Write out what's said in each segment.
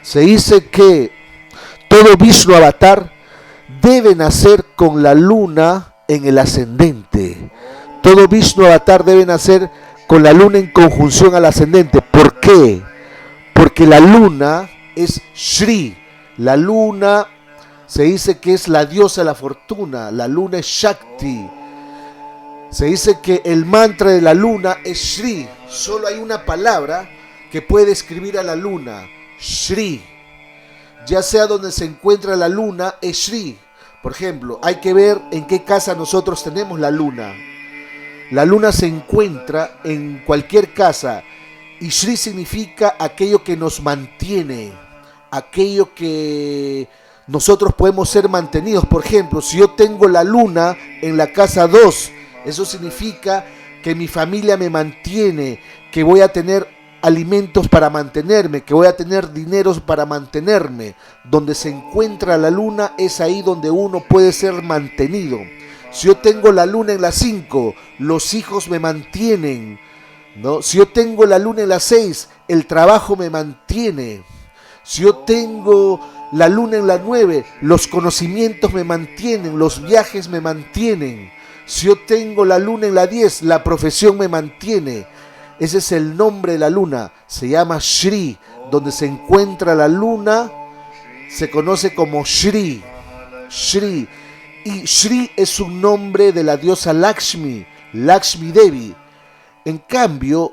Se dice que todo Vishnu avatar debe nacer con la luna en el ascendente. Todo Vishnu avatar debe nacer con la luna en conjunción al ascendente. ¿Por qué? Porque la luna es Shri. La luna se dice que es la diosa de la fortuna. La luna es Shakti. Se dice que el mantra de la luna es Shri. Solo hay una palabra que puede describir a la luna. Shri. Ya sea donde se encuentra la luna, es Shri. Por ejemplo, hay que ver en qué casa nosotros tenemos la luna. La luna se encuentra en cualquier casa. Y Shri significa aquello que nos mantiene. Aquello que nosotros podemos ser mantenidos. Por ejemplo, si yo tengo la luna en la casa 2, eso significa que mi familia me mantiene, que voy a tener alimentos para mantenerme, que voy a tener dineros para mantenerme. Donde se encuentra la luna es ahí donde uno puede ser mantenido. Si yo tengo la luna en la 5, los hijos me mantienen, ¿no? Si yo tengo la luna en la 6, el trabajo me mantiene. Si yo tengo la luna en la 9, los conocimientos me mantienen, los viajes me mantienen. Si yo tengo la luna en la 10, la profesión me mantiene. Ese es el nombre de la luna, se llama Shri. Donde se encuentra la luna se conoce como Shri. Shri. Y Shri es un nombre de la diosa Lakshmi, Lakshmi Devi. En cambio,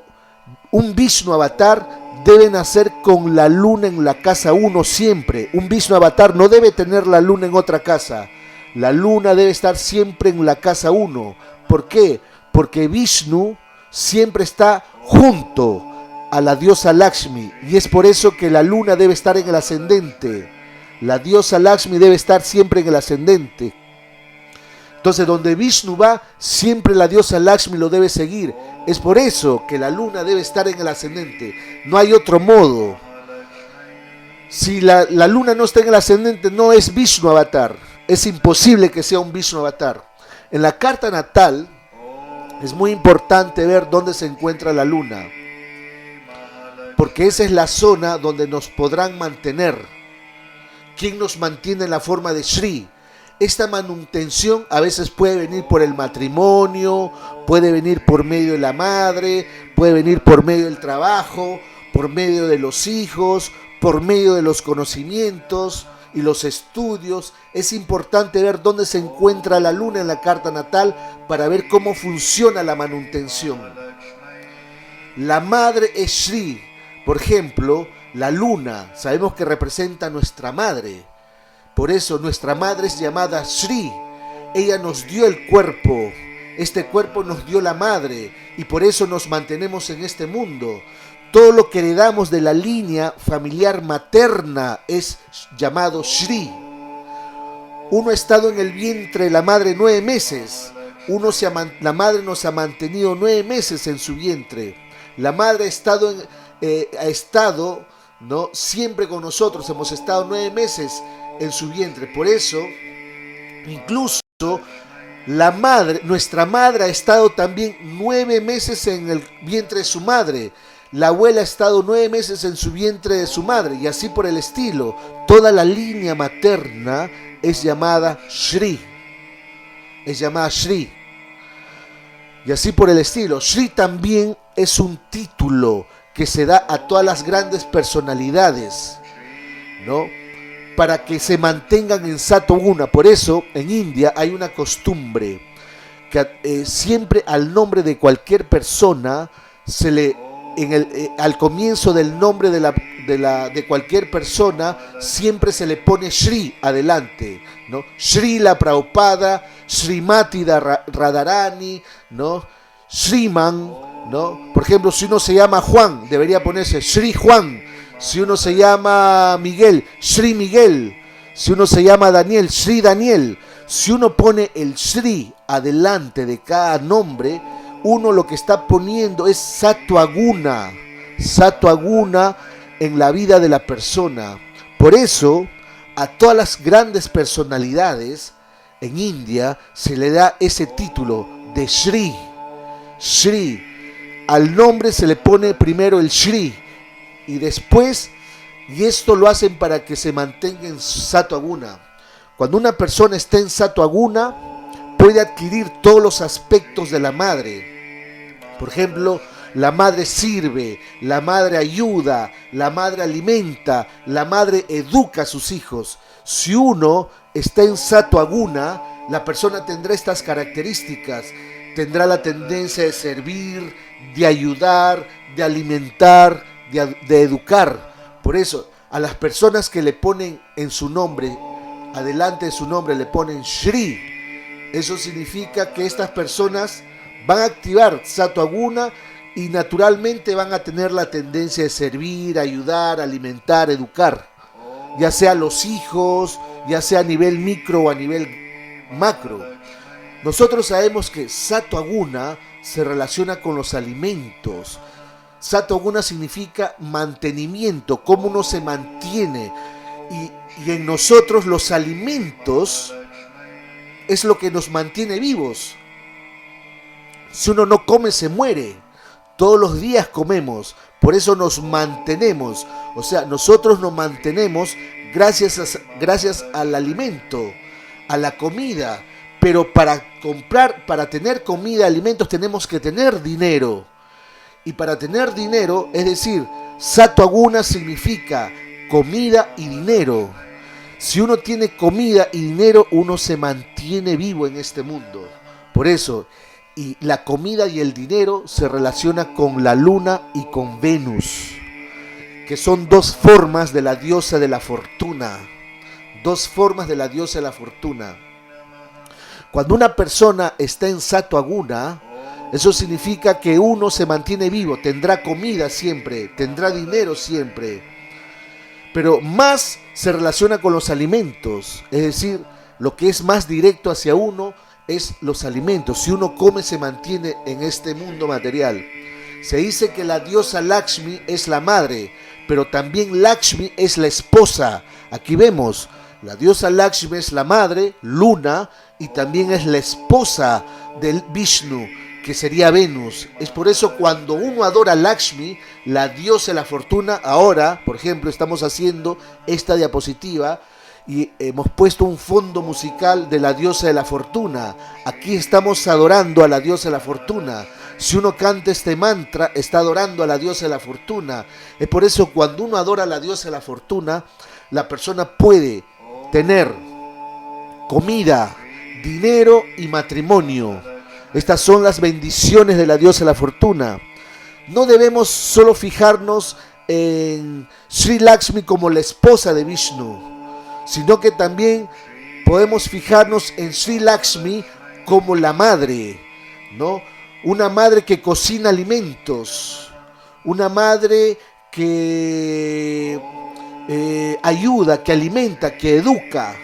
un Vishnu avatar debe nacer con la luna en la casa 1 siempre. Un Vishnu avatar no debe tener la luna en otra casa. La luna debe estar siempre en la casa 1. ¿Por qué? Porque Vishnu siempre está junto a la diosa Lakshmi. Y es por eso que la luna debe estar en el ascendente. La diosa Lakshmi debe estar siempre en el ascendente. Entonces, donde Vishnu va, siempre la diosa Lakshmi lo debe seguir. Es por eso que la luna debe estar en el ascendente. No hay otro modo. Si la luna no está en el ascendente, no es Vishnu avatar. Es imposible que sea un Vishnu avatar. En la carta natal es muy importante ver dónde se encuentra la luna, porque esa es la zona donde nos podrán mantener. ¿Quién nos mantiene en la forma de Shri? Esta manutención a veces puede venir por el matrimonio, puede venir por medio de la madre, puede venir por medio del trabajo, por medio de los hijos, por medio de los conocimientos y los estudios. Es importante ver dónde se encuentra la luna en la carta natal para ver cómo funciona la manutención. La madre es Shri. Por ejemplo, la luna sabemos que representa a nuestra madre. Por eso nuestra madre es llamada Shri. Ella nos dio el cuerpo. Este cuerpo nos dio la madre. Y por eso nos mantenemos en este mundo. Todo lo que heredamos de la línea familiar materna es llamado Shri. Uno ha estado en el vientre de la madre 9 meses. La madre nos ha mantenido 9 meses en su vientre. La madre ha estado, ¿no?, siempre con nosotros. Hemos estado 9 meses en su vientre. Por eso, incluso nuestra madre ha estado también 9 meses en el vientre de su madre. La abuela ha estado 9 meses en su vientre de su madre, y así por el estilo. Toda la línea materna es llamada Shri. Es llamada Shri. Y así por el estilo. Shri también es un título que se da a todas las grandes personalidades, ¿no?, para que se mantengan en Sattva-guna. Por eso en India hay una costumbre que siempre al nombre de cualquier persona se le al comienzo del nombre de cualquier persona siempre se le pone Shri adelante, ¿no? Srila Prabhupada, Srimati Radharani, ¿no?, Shriman, ¿no? Por ejemplo, si uno se llama Juan, debería ponerse Shri Juan. Si uno se llama Miguel, Shri Miguel. Si uno se llama Daniel, Shri Daniel. Si uno pone el Shri adelante de cada nombre, uno lo que está poniendo es Sattva-guna. Sattva-guna en la vida de la persona. Por eso, a todas las grandes personalidades en India se le da ese título de Shri. Shri. Al nombre se le pone primero el Shri. y después, y esto lo hacen para que se mantenga en Sattva Guna. Cuando una persona está en Sattva Guna, puede adquirir todos los aspectos de la madre. Por ejemplo, la madre sirve, la madre ayuda, la madre alimenta, la madre educa a sus hijos. Si uno está en Sattva Guna, la persona tendrá estas características. Tendrá la tendencia de servir, de ayudar, de alimentar, de educar. Por eso, a las personas que le ponen en su nombre, adelante de su nombre, le ponen Shri. Eso significa que estas personas van a activar Sattva Guna y naturalmente van a tener la tendencia de servir, ayudar, alimentar, educar. Ya sea a los hijos, ya sea a nivel micro o a nivel macro. Nosotros sabemos que Sattva Guna se relaciona con los alimentos. Sattva Guna significa mantenimiento, cómo uno se mantiene. Y en nosotros los alimentos es lo que nos mantiene vivos. Si uno no come, se muere. Todos los días comemos, por eso nos mantenemos. O sea, nosotros nos mantenemos gracias al alimento, a la comida. Pero para tener comida, alimentos, tenemos que tener dinero. Y para tener dinero, es decir, Sattva Guna significa comida y dinero. Si uno tiene comida y dinero, uno se mantiene vivo en este mundo. Por eso, y la comida y el dinero se relaciona con la luna y con Venus, que son dos formas de la diosa de la fortuna. Dos formas de la diosa de la fortuna. Cuando una persona está en Sattva Guna, eso significa que uno se mantiene vivo, tendrá comida siempre, tendrá dinero siempre. Pero más se relaciona con los alimentos, es decir, lo que es más directo hacia uno es los alimentos. Si uno come, se mantiene en este mundo material. Se dice que la diosa Lakshmi es la madre, pero también Lakshmi es la esposa. Aquí vemos, la diosa Lakshmi es la madre, Luna, y también es la esposa del Vishnu, que sería Venus. Es por eso cuando uno adora a Lakshmi, la diosa de la fortuna, ahora, por ejemplo, estamos haciendo esta diapositiva y hemos puesto un fondo musical de la diosa de la fortuna. Aquí estamos adorando a la diosa de la fortuna. Si uno canta este mantra, está adorando a la diosa de la fortuna. Es por eso cuando uno adora a la diosa de la fortuna, la persona puede tener comida, dinero y matrimonio. Estas son las bendiciones de la diosa de la fortuna. No debemos solo fijarnos en Sri Lakshmi como la esposa de Vishnu, sino que también podemos fijarnos en Sri Lakshmi como la madre, ¿no? Una madre que cocina alimentos, una madre que ayuda, que alimenta, que educa.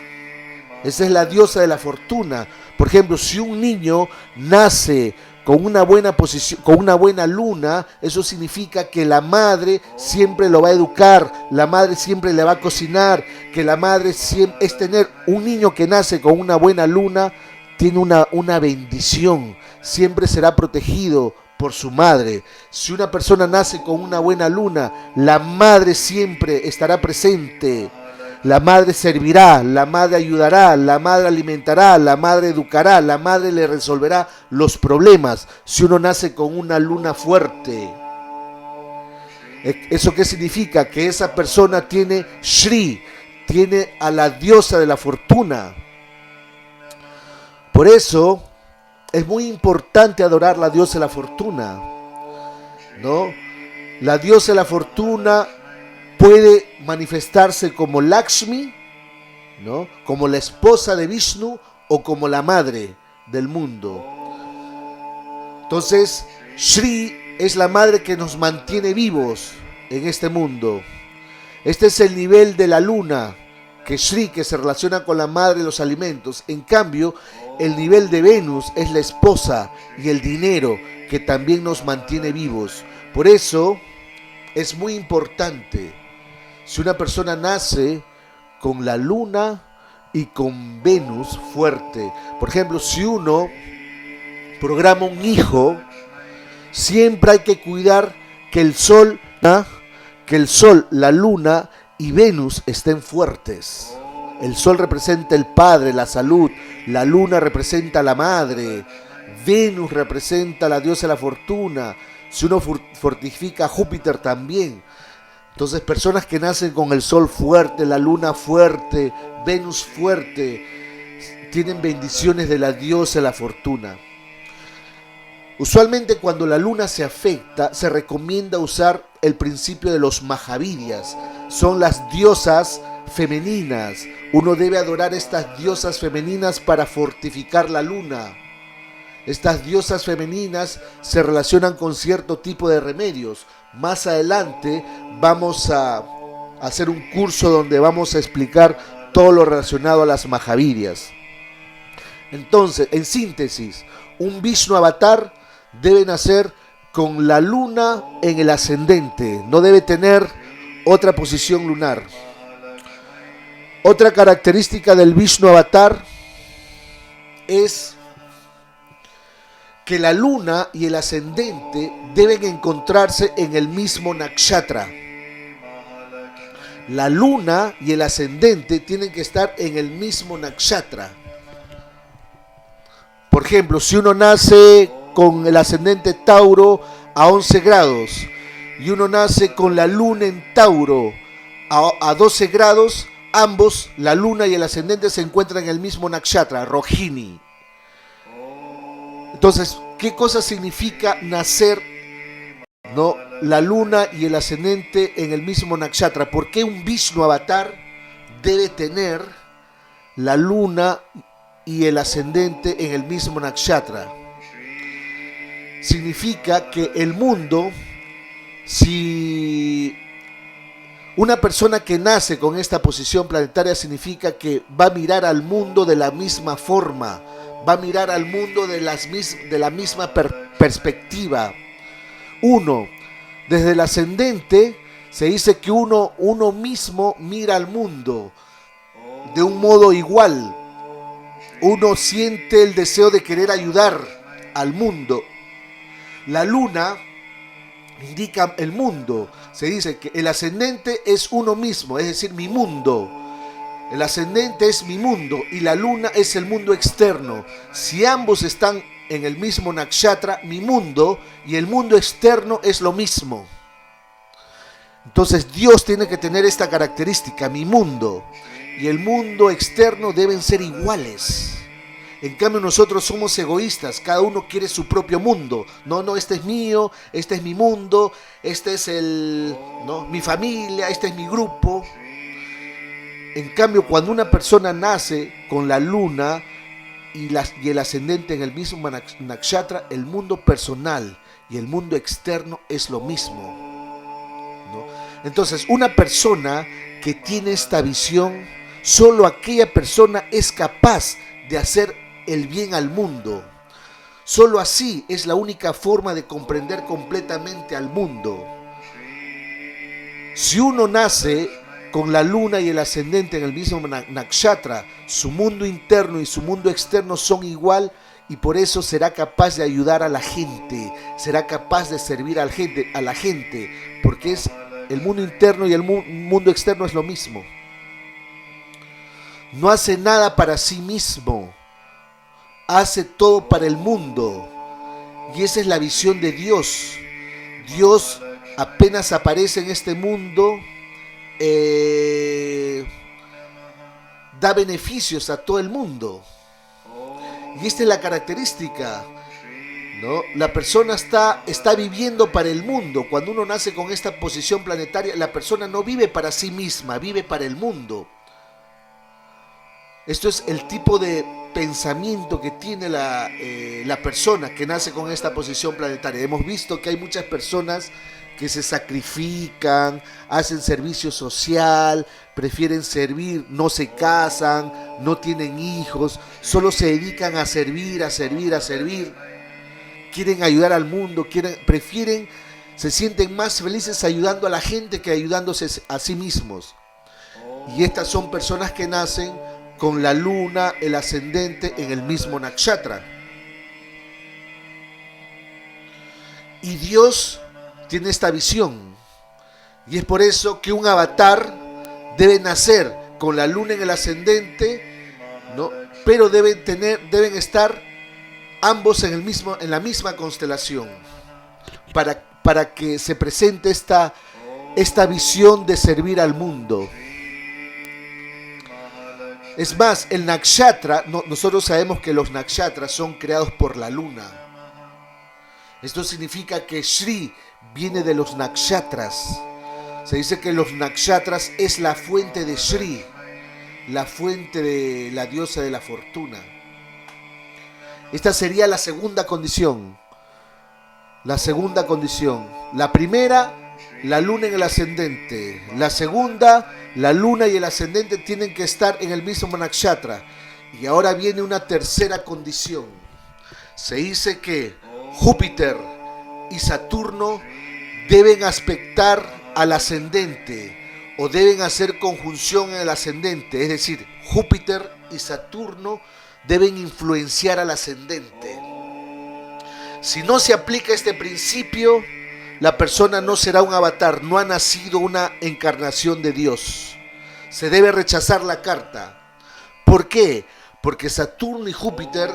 Esa es la diosa de la fortuna. Por ejemplo, si un niño nace con una buena posición, con una buena luna, eso significa que la madre siempre lo va a educar, la madre siempre le va a cocinar, que la madre siempre, es tener un niño que nace con una buena luna, tiene una bendición, siempre será protegido por su madre. Si una persona nace con una buena luna, la madre siempre estará presente. La madre servirá, la madre ayudará, la madre alimentará, la madre educará, la madre le resolverá los problemas si uno nace con una luna fuerte. ¿Eso qué significa? Que esa persona tiene Shri, tiene a la diosa de la fortuna. Por eso es muy importante adorar la diosa de la fortuna, ¿no? La diosa de la fortuna puede manifestarse como Lakshmi, ¿no? Como la esposa de Vishnu o como la madre del mundo. Entonces, Shri es la madre que nos mantiene vivos en este mundo. Este es el nivel de la luna, que Shri, que se relaciona con la madre de los alimentos. En cambio, el nivel de Venus es la esposa y el dinero, que también nos mantiene vivos. Por eso es muy importante. Si una persona nace con la luna y con Venus fuerte, por ejemplo, si uno programa un hijo, siempre hay que cuidar que el sol, que el Sol, la Luna y Venus estén fuertes. El Sol representa el Padre, la salud, la Luna representa la Madre, Venus representa la diosa de la fortuna. Si uno fortifica a Júpiter también. Entonces personas que nacen con el Sol fuerte, la Luna fuerte, Venus fuerte, tienen bendiciones de la diosa de la fortuna. Usualmente cuando la luna se afecta, se recomienda usar el principio de los Mahaviryas. Son las diosas femeninas. Uno debe adorar estas diosas femeninas para fortificar la luna. Estas diosas femeninas se relacionan con cierto tipo de remedios. Más adelante vamos a hacer un curso donde vamos a explicar todo lo relacionado a las Mahaviryas. Entonces, en síntesis, un Vishnu avatar debe nacer con la luna en el ascendente, no debe tener otra posición lunar. Otra característica del Vishnu avatar es que la luna y el ascendente deben encontrarse en el mismo nakshatra. La luna y el ascendente tienen que estar en el mismo nakshatra. Por ejemplo, si uno nace con el ascendente Tauro a 11 grados y uno nace con la luna en Tauro a 12 grados, ambos, la luna y el ascendente, se encuentran en el mismo nakshatra, Rohini. Entonces, ¿qué cosa significa nacer, no, la luna y el ascendente en el mismo nakshatra? ¿Por qué un Vishnu avatar debe tener la luna y el ascendente en el mismo nakshatra? Significa que el mundo, si una persona que nace con esta posición planetaria, significa que va a mirar al mundo de la misma forma, va a mirar al mundo de la misma perspectiva. Uno, desde el ascendente, se dice que uno mismo mira al mundo de un modo igual. Uno siente el deseo de querer ayudar al mundo. La luna indica el mundo. Se dice que el ascendente es uno mismo, es decir, mi mundo. El ascendente es mi mundo y la luna es el mundo externo. Si ambos están en el mismo nakshatra, mi mundo y el mundo externo es lo mismo. Entonces Dios tiene que tener esta característica, mi mundo y el mundo externo deben ser iguales. En cambio nosotros somos egoístas, cada uno quiere su propio mundo. No, este es mío, este es mi mundo, este es mi familia, este es mi grupo. En cambio, cuando una persona nace con la luna y el ascendente en el mismo nakshatra, el mundo personal y el mundo externo es lo mismo, ¿no? Entonces, una persona que tiene esta visión, solo aquella persona es capaz de hacer el bien al mundo. Solo así es la única forma de comprender completamente al mundo. Si uno nace con la luna y el ascendente en el mismo nakshatra, su mundo interno y su mundo externo son igual y por eso será capaz de ayudar a la gente, será capaz de servir a la gente, porque es el mundo interno y el mundo externo es lo mismo. No hace nada para sí mismo, hace todo para el mundo. Y esa es la visión de Dios. Dios apenas aparece en este mundo, da beneficios a todo el mundo. Y esta es la característica, ¿no? La persona está viviendo para el mundo. Cuando uno nace con esta posición planetaria, la persona no vive para sí misma, vive para el mundo. Esto es el tipo de pensamiento que tiene la persona que nace con esta posición planetaria. Hemos visto que hay muchas personas que se sacrifican, hacen servicio social, prefieren servir, no se casan, no tienen hijos, solo se dedican a servir, a servir, a servir. Quieren ayudar al mundo, se sienten más felices ayudando a la gente que ayudándose a sí mismos. Y estas son personas que nacen con la luna, el ascendente en el mismo nakshatra. Y Dios tiene esta visión. Y es por eso que un avatar debe nacer con la luna en el ascendente, ¿no? Pero deben estar ambos en la misma constelación para que se presente esta visión de servir al mundo. Es más, el nakshatra, nosotros sabemos que los nakshatras son creados por la luna. Esto significa que Shri viene de los nakshatras. Se dice que los nakshatras es la fuente de Shri, la fuente de la diosa de la fortuna. Esta sería la segunda condición. La segunda condición. La primera, la luna en el ascendente. La segunda, la luna y el ascendente tienen que estar en el mismo nakshatra. Y ahora viene una tercera condición. Se dice que Júpiter y Saturno deben aspectar al ascendente o deben hacer conjunción en el ascendente. Es decir, Júpiter y Saturno deben influenciar al ascendente. Si no se aplica este principio, la persona no será un avatar, no ha nacido una encarnación de Dios. Se debe rechazar la carta. ¿Por qué? Porque Saturno y Júpiter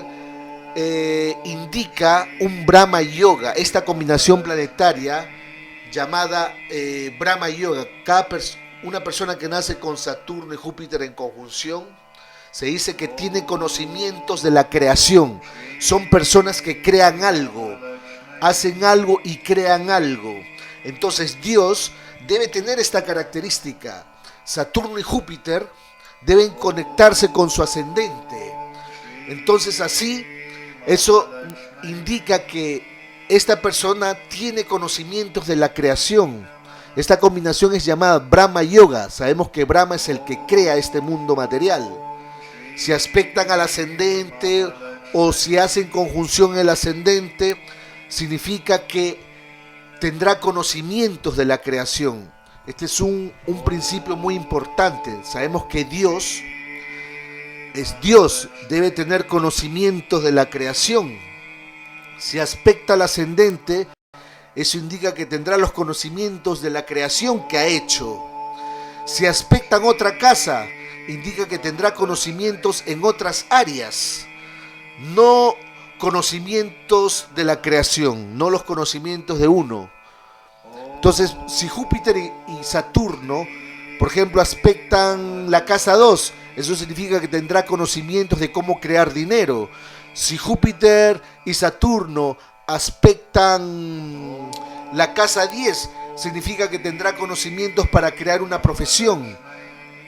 indica un Brahma Yoga, esta combinación planetaria llamada Brahma Yoga. Una persona que nace con Saturno y Júpiter en conjunción, se dice que tiene conocimientos de la creación. Son personas que crean algo, hacen algo y crean algo. Entonces Dios debe tener esta característica. Saturno y Júpiter deben conectarse con su ascendente. Entonces así, eso indica que esta persona tiene conocimientos de la creación. Esta combinación es llamada Brahma Yoga. Sabemos que Brahma es el que crea este mundo material. Si aspectan al ascendente o si hacen conjunción en el ascendente, significa que tendrá conocimientos de la creación. Este es un principio muy importante. Sabemos que Dios es Dios, debe tener conocimientos de la creación. Si aspecta al ascendente, eso indica que tendrá los conocimientos de la creación que ha hecho. Si aspecta en otra casa, indica que tendrá conocimientos en otras áreas, no conocimientos de la creación, no los conocimientos de uno. Entonces, si Júpiter y Saturno, por ejemplo, aspectan la casa 2, eso significa que tendrá conocimientos de cómo crear dinero. Si Júpiter y Saturno aspectan la casa 10, significa que tendrá conocimientos para crear una profesión.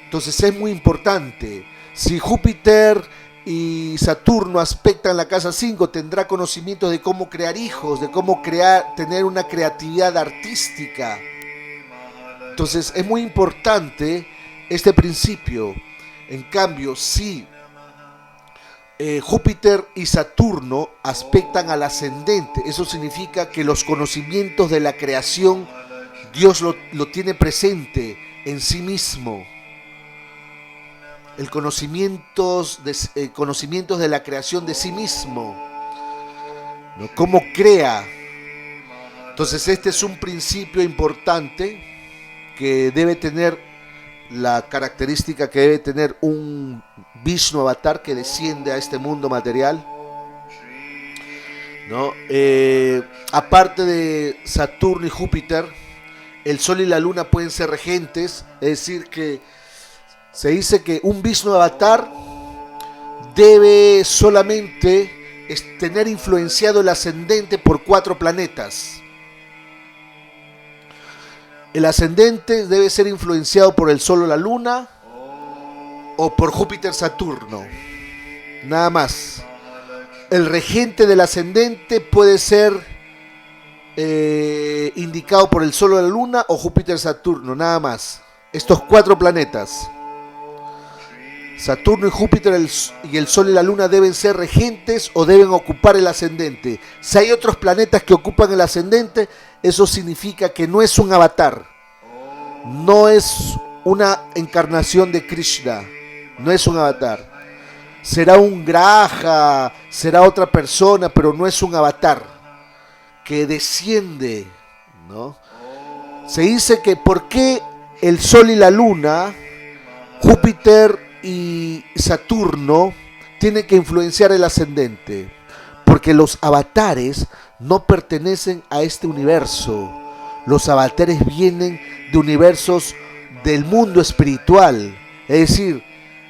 Entonces es muy importante. Si Júpiter y Saturno aspectan la casa 5, tendrá conocimientos de cómo crear hijos, de cómo tener una creatividad artística. Entonces es muy importante este principio. En cambio, si Júpiter y Saturno aspectan al ascendente, eso significa que los conocimientos de la creación Dios lo tiene presente en sí mismo. El conocimientos de la creación de sí mismo, ¿no? Cómo crea. Entonces este es un principio importante que debe tener la característica que debe tener un Vishnu avatar que desciende a este mundo material, ¿no? Aparte de Saturno y Júpiter, el Sol y la Luna pueden ser regentes, es decir que se dice que un Vishnu avatar debe solamente tener influenciado el ascendente por 4 planetas. El ascendente debe ser influenciado por el Sol o la Luna o por Júpiter Saturno. Nada más. El regente del ascendente puede ser indicado por el Sol o la Luna o Júpiter Saturno. Nada más. Estos 4 planetas. Saturno y Júpiter y el Sol y la Luna deben ser regentes o deben ocupar el ascendente. Si hay otros planetas que ocupan el ascendente, eso significa que no es un avatar. No es una encarnación de Krishna. No es un avatar. Será un graha, será otra persona, pero no es un avatar que desciende, ¿no? Se dice que ¿por qué el Sol y la Luna, Júpiter y Saturno tienen que influenciar el ascendente? Porque los avatares no pertenecen a este universo. Los avatares vienen de universos del mundo espiritual. Es decir,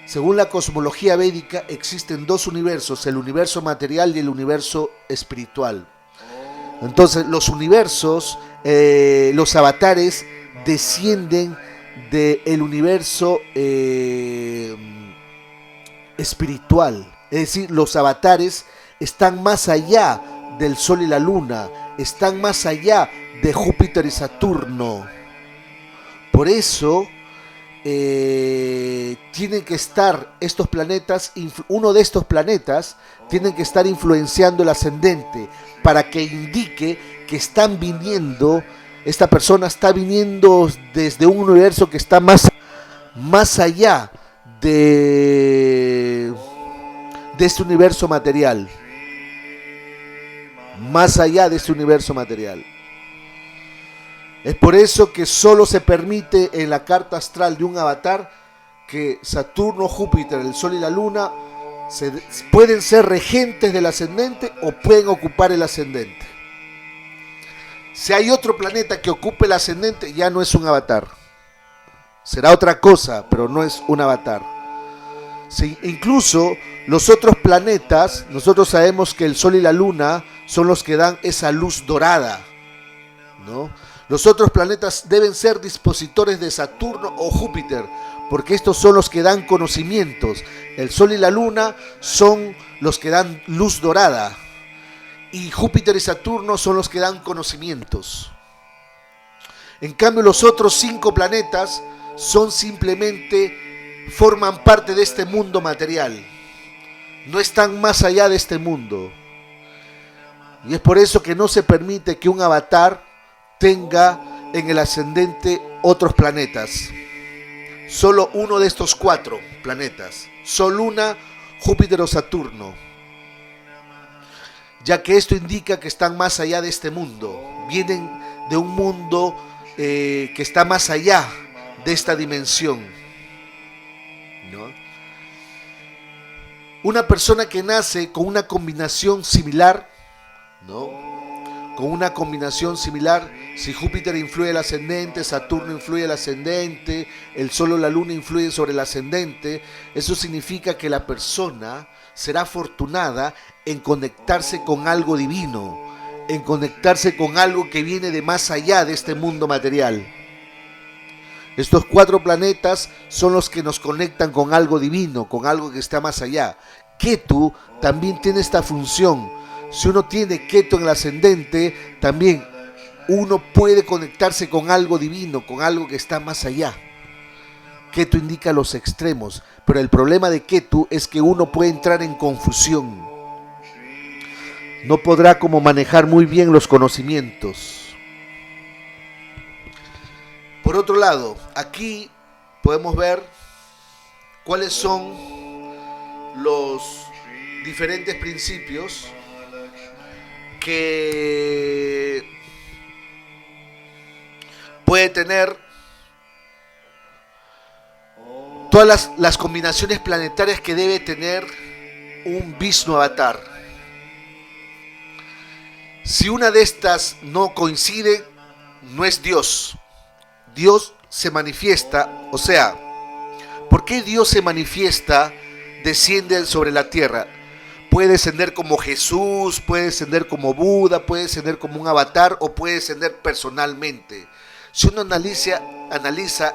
según la cosmología védica existen dos universos, el universo material y el universo espiritual. Entonces los universos, los avatares descienden del universo espiritual. Es decir, los avatares están más allá del Sol y la Luna, están más allá de Júpiter y Saturno. Por eso tienen que estar estos planetas, uno de estos planetas tienen que estar influenciando el ascendente para que indique que están viniendo, esta persona está viniendo desde un universo que está más allá de este universo material. Más allá de este universo material. Es por eso que solo se permite en la carta astral de un avatar que Saturno, Júpiter, el Sol y la Luna pueden ser regentes del ascendente o pueden ocupar el ascendente. Si hay otro planeta que ocupe el ascendente, ya no es un avatar. Será otra cosa, pero no es un avatar. Sí, incluso los otros planetas, nosotros sabemos que el Sol y la Luna son los que dan esa luz dorada, ¿no? Los otros planetas deben ser dispositores de Saturno o Júpiter, porque estos son los que dan conocimientos. El Sol y la Luna son los que dan luz dorada, y Júpiter y Saturno son los que dan conocimientos. En cambio, los otros 5 planetas son simplemente, forman parte de este mundo material, no están más allá de este mundo. Y es por eso que no se permite que un avatar tenga en el ascendente otros planetas. Solo uno de estos 4 planetas, Sol, Luna, Júpiter o Saturno, ya que esto indica que están más allá de este mundo, vienen de un mundo que está más allá de esta dimensión, ¿no? Una persona que nace con una combinación similar, ¿no? Con una combinación similar, si Júpiter influye el ascendente, Saturno influye el ascendente, el Sol o la Luna influyen sobre el ascendente, eso significa que la persona será afortunada en conectarse con algo divino, en conectarse con algo que viene de más allá de este mundo material. Estos 4 planetas son los que nos conectan con algo divino, con algo que está más allá. Ketu también tiene esta función. Si uno tiene Ketu en el ascendente, también uno puede conectarse con algo divino, con algo que está más allá. Ketu indica los extremos, pero el problema de Ketu es que uno puede entrar en confusión. No podrá como manejar muy bien los conocimientos. Por otro lado, aquí podemos ver cuáles son los diferentes principios que puede tener todas las combinaciones planetarias que debe tener un Vishnu avatar. Si una de estas no coincide, no es Dios. Dios se manifiesta, o sea, ¿por qué Dios se manifiesta, desciende sobre la tierra? Puede descender como Jesús, puede descender como Buda, puede descender como un avatar o puede descender personalmente. Si uno analiza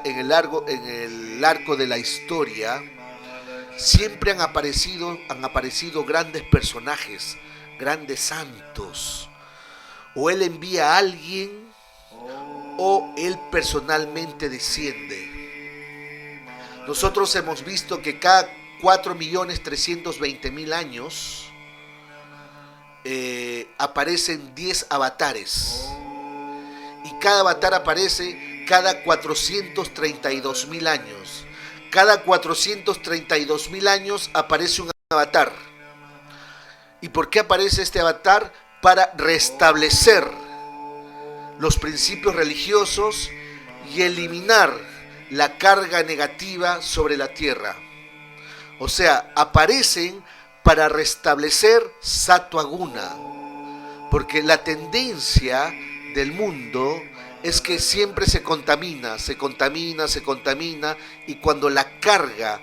en el arco de la historia, siempre han aparecido grandes personajes, grandes santos. O Él envía a alguien o Él personalmente desciende. Nosotros hemos visto que cada 4.320.000 años aparecen 10 avatares. Y cada avatar aparece cada 432.000 años. Cada 432.000 años aparece un avatar. ¿Y por qué aparece este avatar? Para restablecer los principios religiosos y eliminar la carga negativa sobre la tierra. O sea, aparecen para restablecer Sattva Guna, porque la tendencia del mundo es que siempre se contamina, y cuando la carga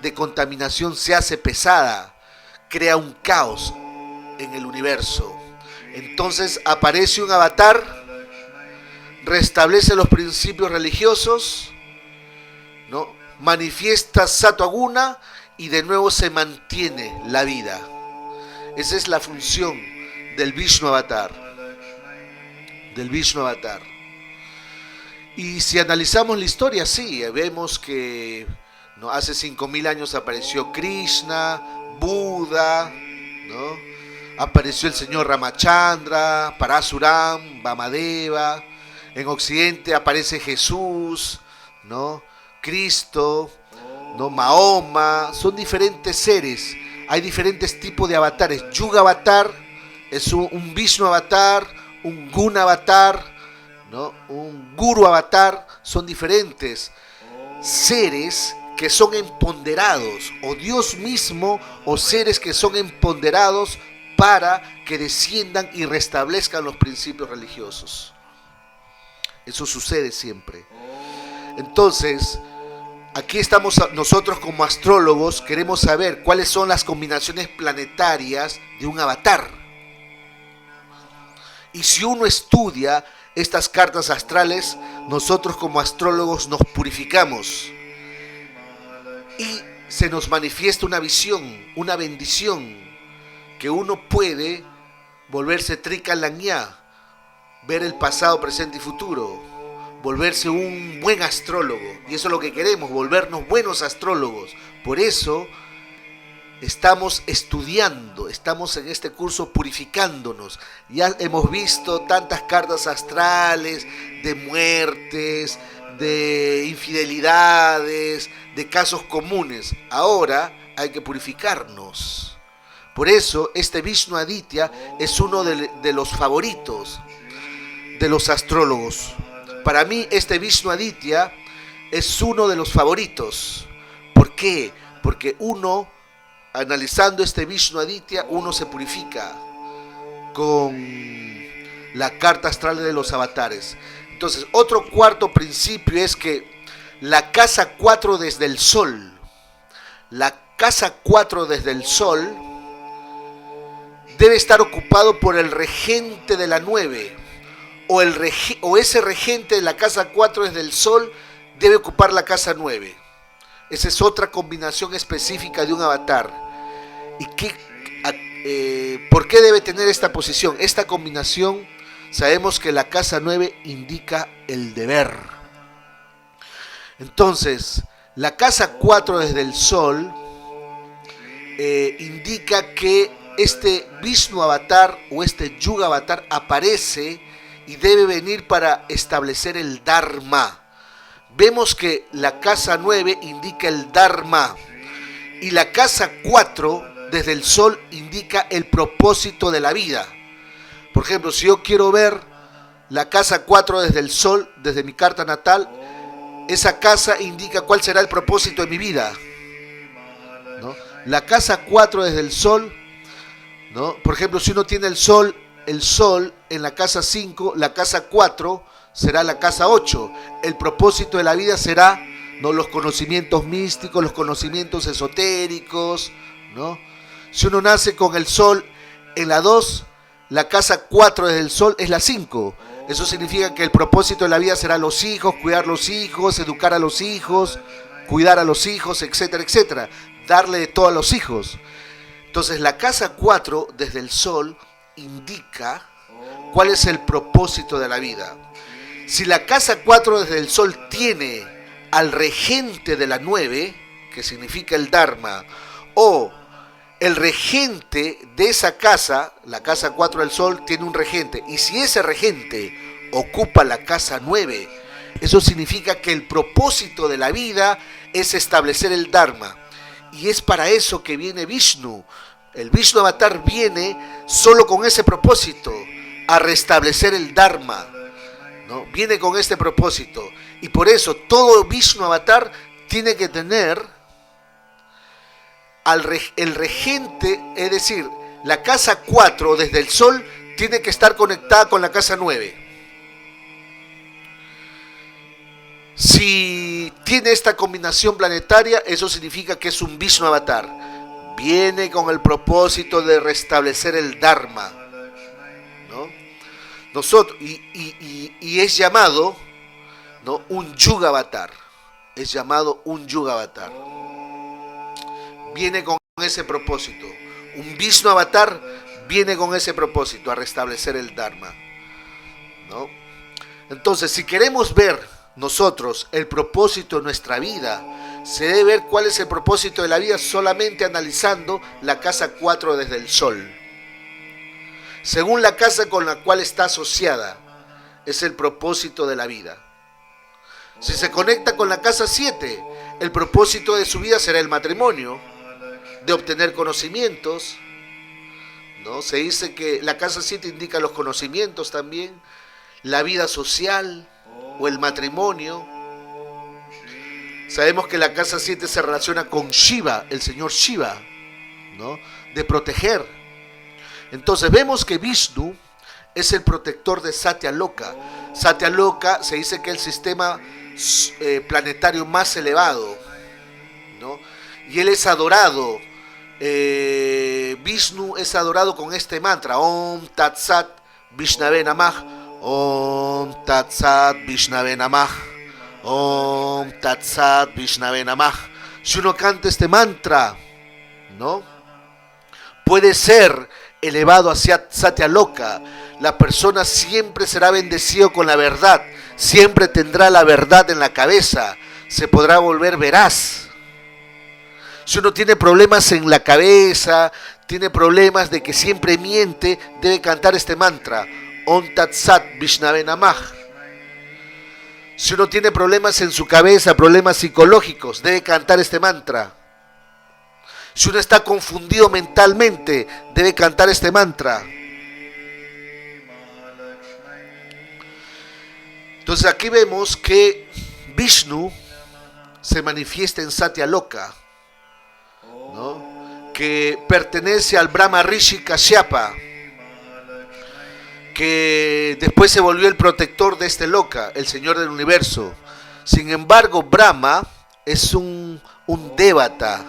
de contaminación se hace pesada, crea un caos en el universo. Entonces aparece un avatar, restablece los principios religiosos, ¿no? Manifiesta Sattva Guna y de nuevo se mantiene la vida. Esa es la función del Vishnu Avatar. Y si analizamos la historia, sí, vemos que ¿no? Hace 5000 años apareció Krishna, Buda, ¿no? Apareció el señor Ramachandra, Parasuram, Vamadeva. En Occidente aparece Jesús, ¿no? Cristo, ¿no? Mahoma. Son diferentes seres. Hay diferentes tipos de avatares. Yuga Avatar es un Vishnu Avatar, un Guna Avatar, ¿no? Un Guru Avatar. Son diferentes seres que son empoderados, o Dios mismo, o seres que son empoderados para que desciendan y restablezcan los principios religiosos. Eso sucede siempre. Entonces, aquí estamos nosotros como astrólogos, queremos saber cuáles son las combinaciones planetarias de un avatar. Y si uno estudia estas cartas astrales, nosotros como astrólogos nos purificamos. Y se nos manifiesta una visión, una bendición, que uno puede volverse Trikalanya, ver el pasado, presente y futuro, volverse un buen astrólogo. Y eso es lo que queremos, volvernos buenos astrólogos. Por eso estamos estudiando, estamos en este curso purificándonos. Ya hemos visto tantas cartas astrales de muertes, de infidelidades, de casos comunes. Ahora hay que purificarnos. Por eso este Vishnu Aditya es uno de los favoritos de los astrólogos. Para mí este Vishnu Aditya es uno de los favoritos. ¿Por qué? Porque uno, analizando este Vishnu Aditya, uno se purifica con la carta astral de los avatares. Entonces, otro cuarto principio es que la casa 4 desde el sol, debe estar ocupado por el regente de la 9, o ese regente de la casa 4 desde el sol debe ocupar la casa 9. Esa es otra combinación específica de un avatar. ¿Y por qué debe tener esta posición? Esta combinación, sabemos que la casa 9 indica el deber. Entonces, la casa 4 desde el sol indica que este Vishnu Avatar o este Yuga Avatar aparece y debe venir para establecer el Dharma. Vemos que la casa 9 indica el Dharma y la casa 4 desde el sol indica el propósito de la vida. Por ejemplo, si yo quiero ver la casa 4 desde el sol, desde mi carta natal, esa casa indica cuál será el propósito de mi vida, ¿no? La casa 4 desde el sol, ¿no? Por ejemplo, si uno tiene el sol en la casa 5, la casa 4 será la casa 8. El propósito de la vida será, ¿no?, los conocimientos místicos, los conocimientos esotéricos, ¿no? Si uno nace con el sol en la 2, la casa 4 desde el sol es la 5. Eso significa que el propósito de la vida será los hijos, cuidar los hijos, educar a los hijos, cuidar a los hijos, etcétera, etcétera. Darle de todo a los hijos. Entonces la casa 4 desde el sol indica cuál es el propósito de la vida. Si la casa 4 desde el sol tiene al regente de la 9, que significa el Dharma, o el regente de esa casa, la casa 4 del sol tiene un regente, y si ese regente ocupa la casa 9, eso significa que el propósito de la vida es establecer el Dharma. Y es para eso que viene Vishnu. El Vishnu Avatar viene solo con ese propósito, a restablecer el Dharma. ¿no? Viene con este propósito. Y por eso todo Vishnu Avatar tiene que tener el regente, es decir, la casa 4 desde el Sol tiene que estar conectada con la casa 9. Si tiene esta combinación planetaria, eso significa que es un Vishnu Avatar. Viene con el propósito de restablecer el Dharma, ¿no? Nosotros, y es llamado, ¿no?, un Yuga Avatar. Es llamado un Yuga Avatar. Viene con ese propósito. Un Vishnu Avatar viene con ese propósito, a restablecer el Dharma, ¿no? Entonces, si queremos ver nosotros el propósito de nuestra vida, se debe ver cuál es el propósito de la vida solamente analizando la casa 4 desde el Sol. Según la casa con la cual está asociada, es el propósito de la vida. Si se conecta con la casa 7, el propósito de su vida será el matrimonio, de obtener conocimientos, ¿no? Se dice que la casa 7 indica los conocimientos también, la vida social o el matrimonio. Sabemos que la casa 7 se relaciona con Shiva, el señor Shiva, ¿no?, de proteger. Entonces vemos que Vishnu es el protector de Satyaloka. Satyaloka se dice que es el sistema planetario más elevado, ¿no? Y él es adorado. Vishnu es adorado con este mantra: Om Tat Sat Vishnave Namah, Om Tat Sat Vishnave Namah, Om Tat Sat Vishnave Namah. Si uno canta este mantra, ¿no?, puede ser elevado hacia Satyaloka. La persona siempre será bendecido con la verdad, siempre tendrá la verdad en la cabeza, se podrá volver veraz. Si uno tiene problemas en la cabeza, tiene problemas de que siempre miente, debe cantar este mantra: Om Tat Sat Vishnave Namah. Si uno tiene problemas en su cabeza, problemas psicológicos, debe cantar este mantra. Si uno está confundido mentalmente, debe cantar este mantra. Entonces aquí vemos que Vishnu se manifiesta en Satyaloka, ¿no?, que pertenece al Brahma Rishi Kashyapa, que después se volvió el protector de este loka, el señor del universo. Sin embargo, Brahma es un devata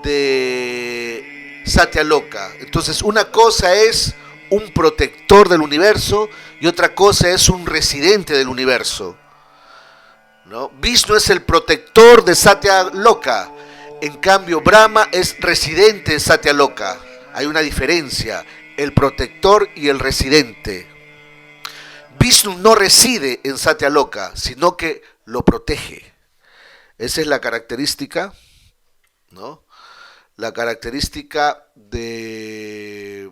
de Satyaloka. Entonces, una cosa es un protector del universo y otra cosa es un residente del universo, ¿no? Vishnu es el protector de Satyaloka, en cambio Brahma es residente de Satyaloka. Hay una diferencia, el protector y el residente. Vishnu no reside en Satyaloka, sino que lo protege. Esa es la característica, ¿no?, la característica de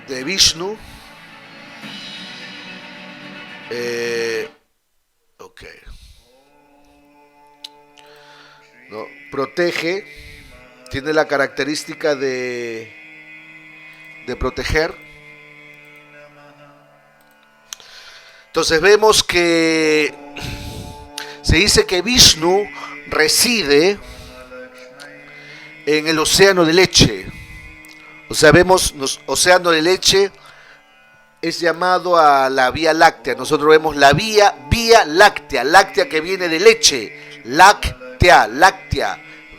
Vishnu. ¿No? Protege, tiene la característica de proteger. Entonces vemos que se dice que Vishnu reside en el océano de leche. O sea, vemos, océano de leche es llamado a la Vía Láctea. Nosotros vemos la Vía Láctea, láctea que viene de leche, láctea,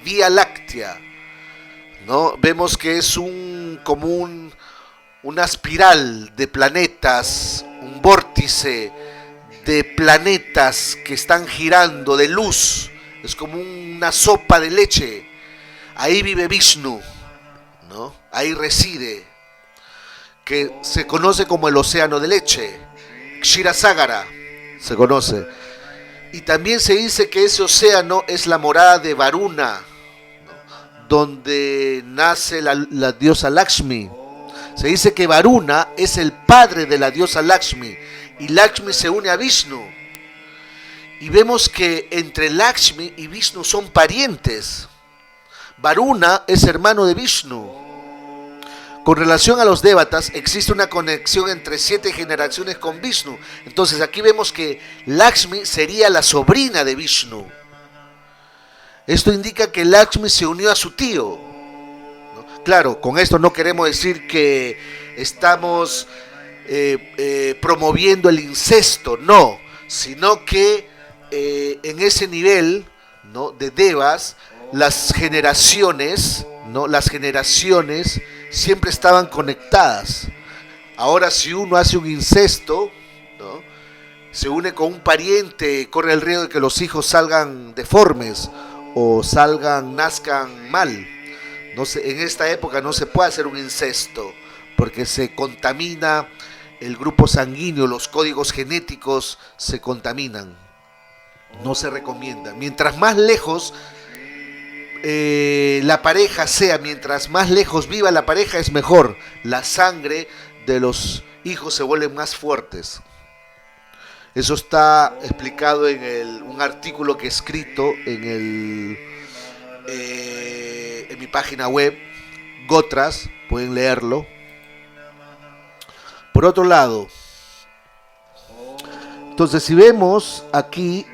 Vía Láctea, ¿no? Vemos que es una espiral de planetas, un vórtice de planetas que están girando, de luz. Es como una sopa de leche. Ahí vive Vishnu, ¿no? Ahí reside, que se conoce como el océano de leche, Kshirosagar se conoce. Y también se dice que ese océano es la morada de Varuna, ¿no?, donde nace la diosa Lakshmi. Se dice que Varuna es el padre de la diosa Lakshmi, y Lakshmi se une a Vishnu. Y vemos que entre Lakshmi y Vishnu son parientes. Varuna es hermano de Vishnu. Con relación a los Devatas, existe una conexión entre 7 generaciones con Vishnu. Entonces aquí vemos que Lakshmi sería la sobrina de Vishnu. Esto indica que Lakshmi se unió a su tío, ¿no? Claro, con esto no queremos decir que estamos promoviendo el incesto, no, sino que en ese nivel, ¿no?, de devas, las generaciones, ¿no?, las generaciones siempre estaban conectadas. Ahora, si uno hace un incesto, ¿no?, se une con un pariente, corre el riesgo de que los hijos salgan deformes o nazcan mal. No se, en esta época no se puede hacer un incesto porque se contamina el grupo sanguíneo, los códigos genéticos se contaminan. No se recomienda. Mientras más lejos la pareja sea, mientras más lejos viva la pareja, es mejor. La sangre de los hijos se vuelve más fuertes. Eso está explicado en un artículo que he escrito en mi página web, Gotras, pueden leerlo. Por otro lado, entonces si vemos aquí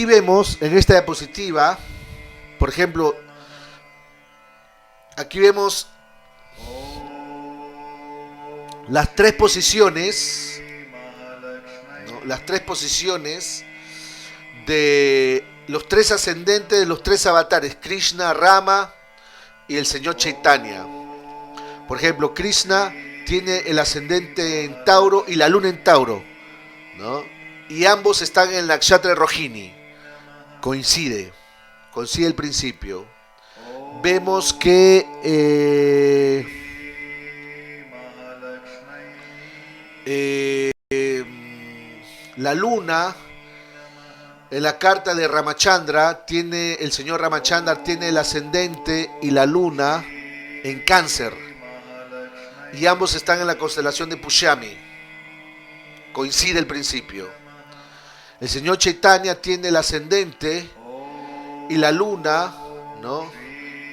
vemos en esta diapositiva, por ejemplo, aquí vemos las 3 posiciones, ¿no?, las 3 posiciones de los 3 ascendentes de los 3 avatares, Krishna, Rama y el señor Chaitanya. Por ejemplo, Krishna tiene el ascendente en Tauro y la luna en Tauro, ¿no?, y ambos están en el nakshatra de Rohini. Coincide el principio. Vemos que la luna en la carta de Ramachandra el señor Ramachandra tiene el ascendente y la luna en Cáncer, y ambos están en la constelación de Pushyami. Coincide el principio. El señor Chaitanya tiene el ascendente y la luna, ¿no?,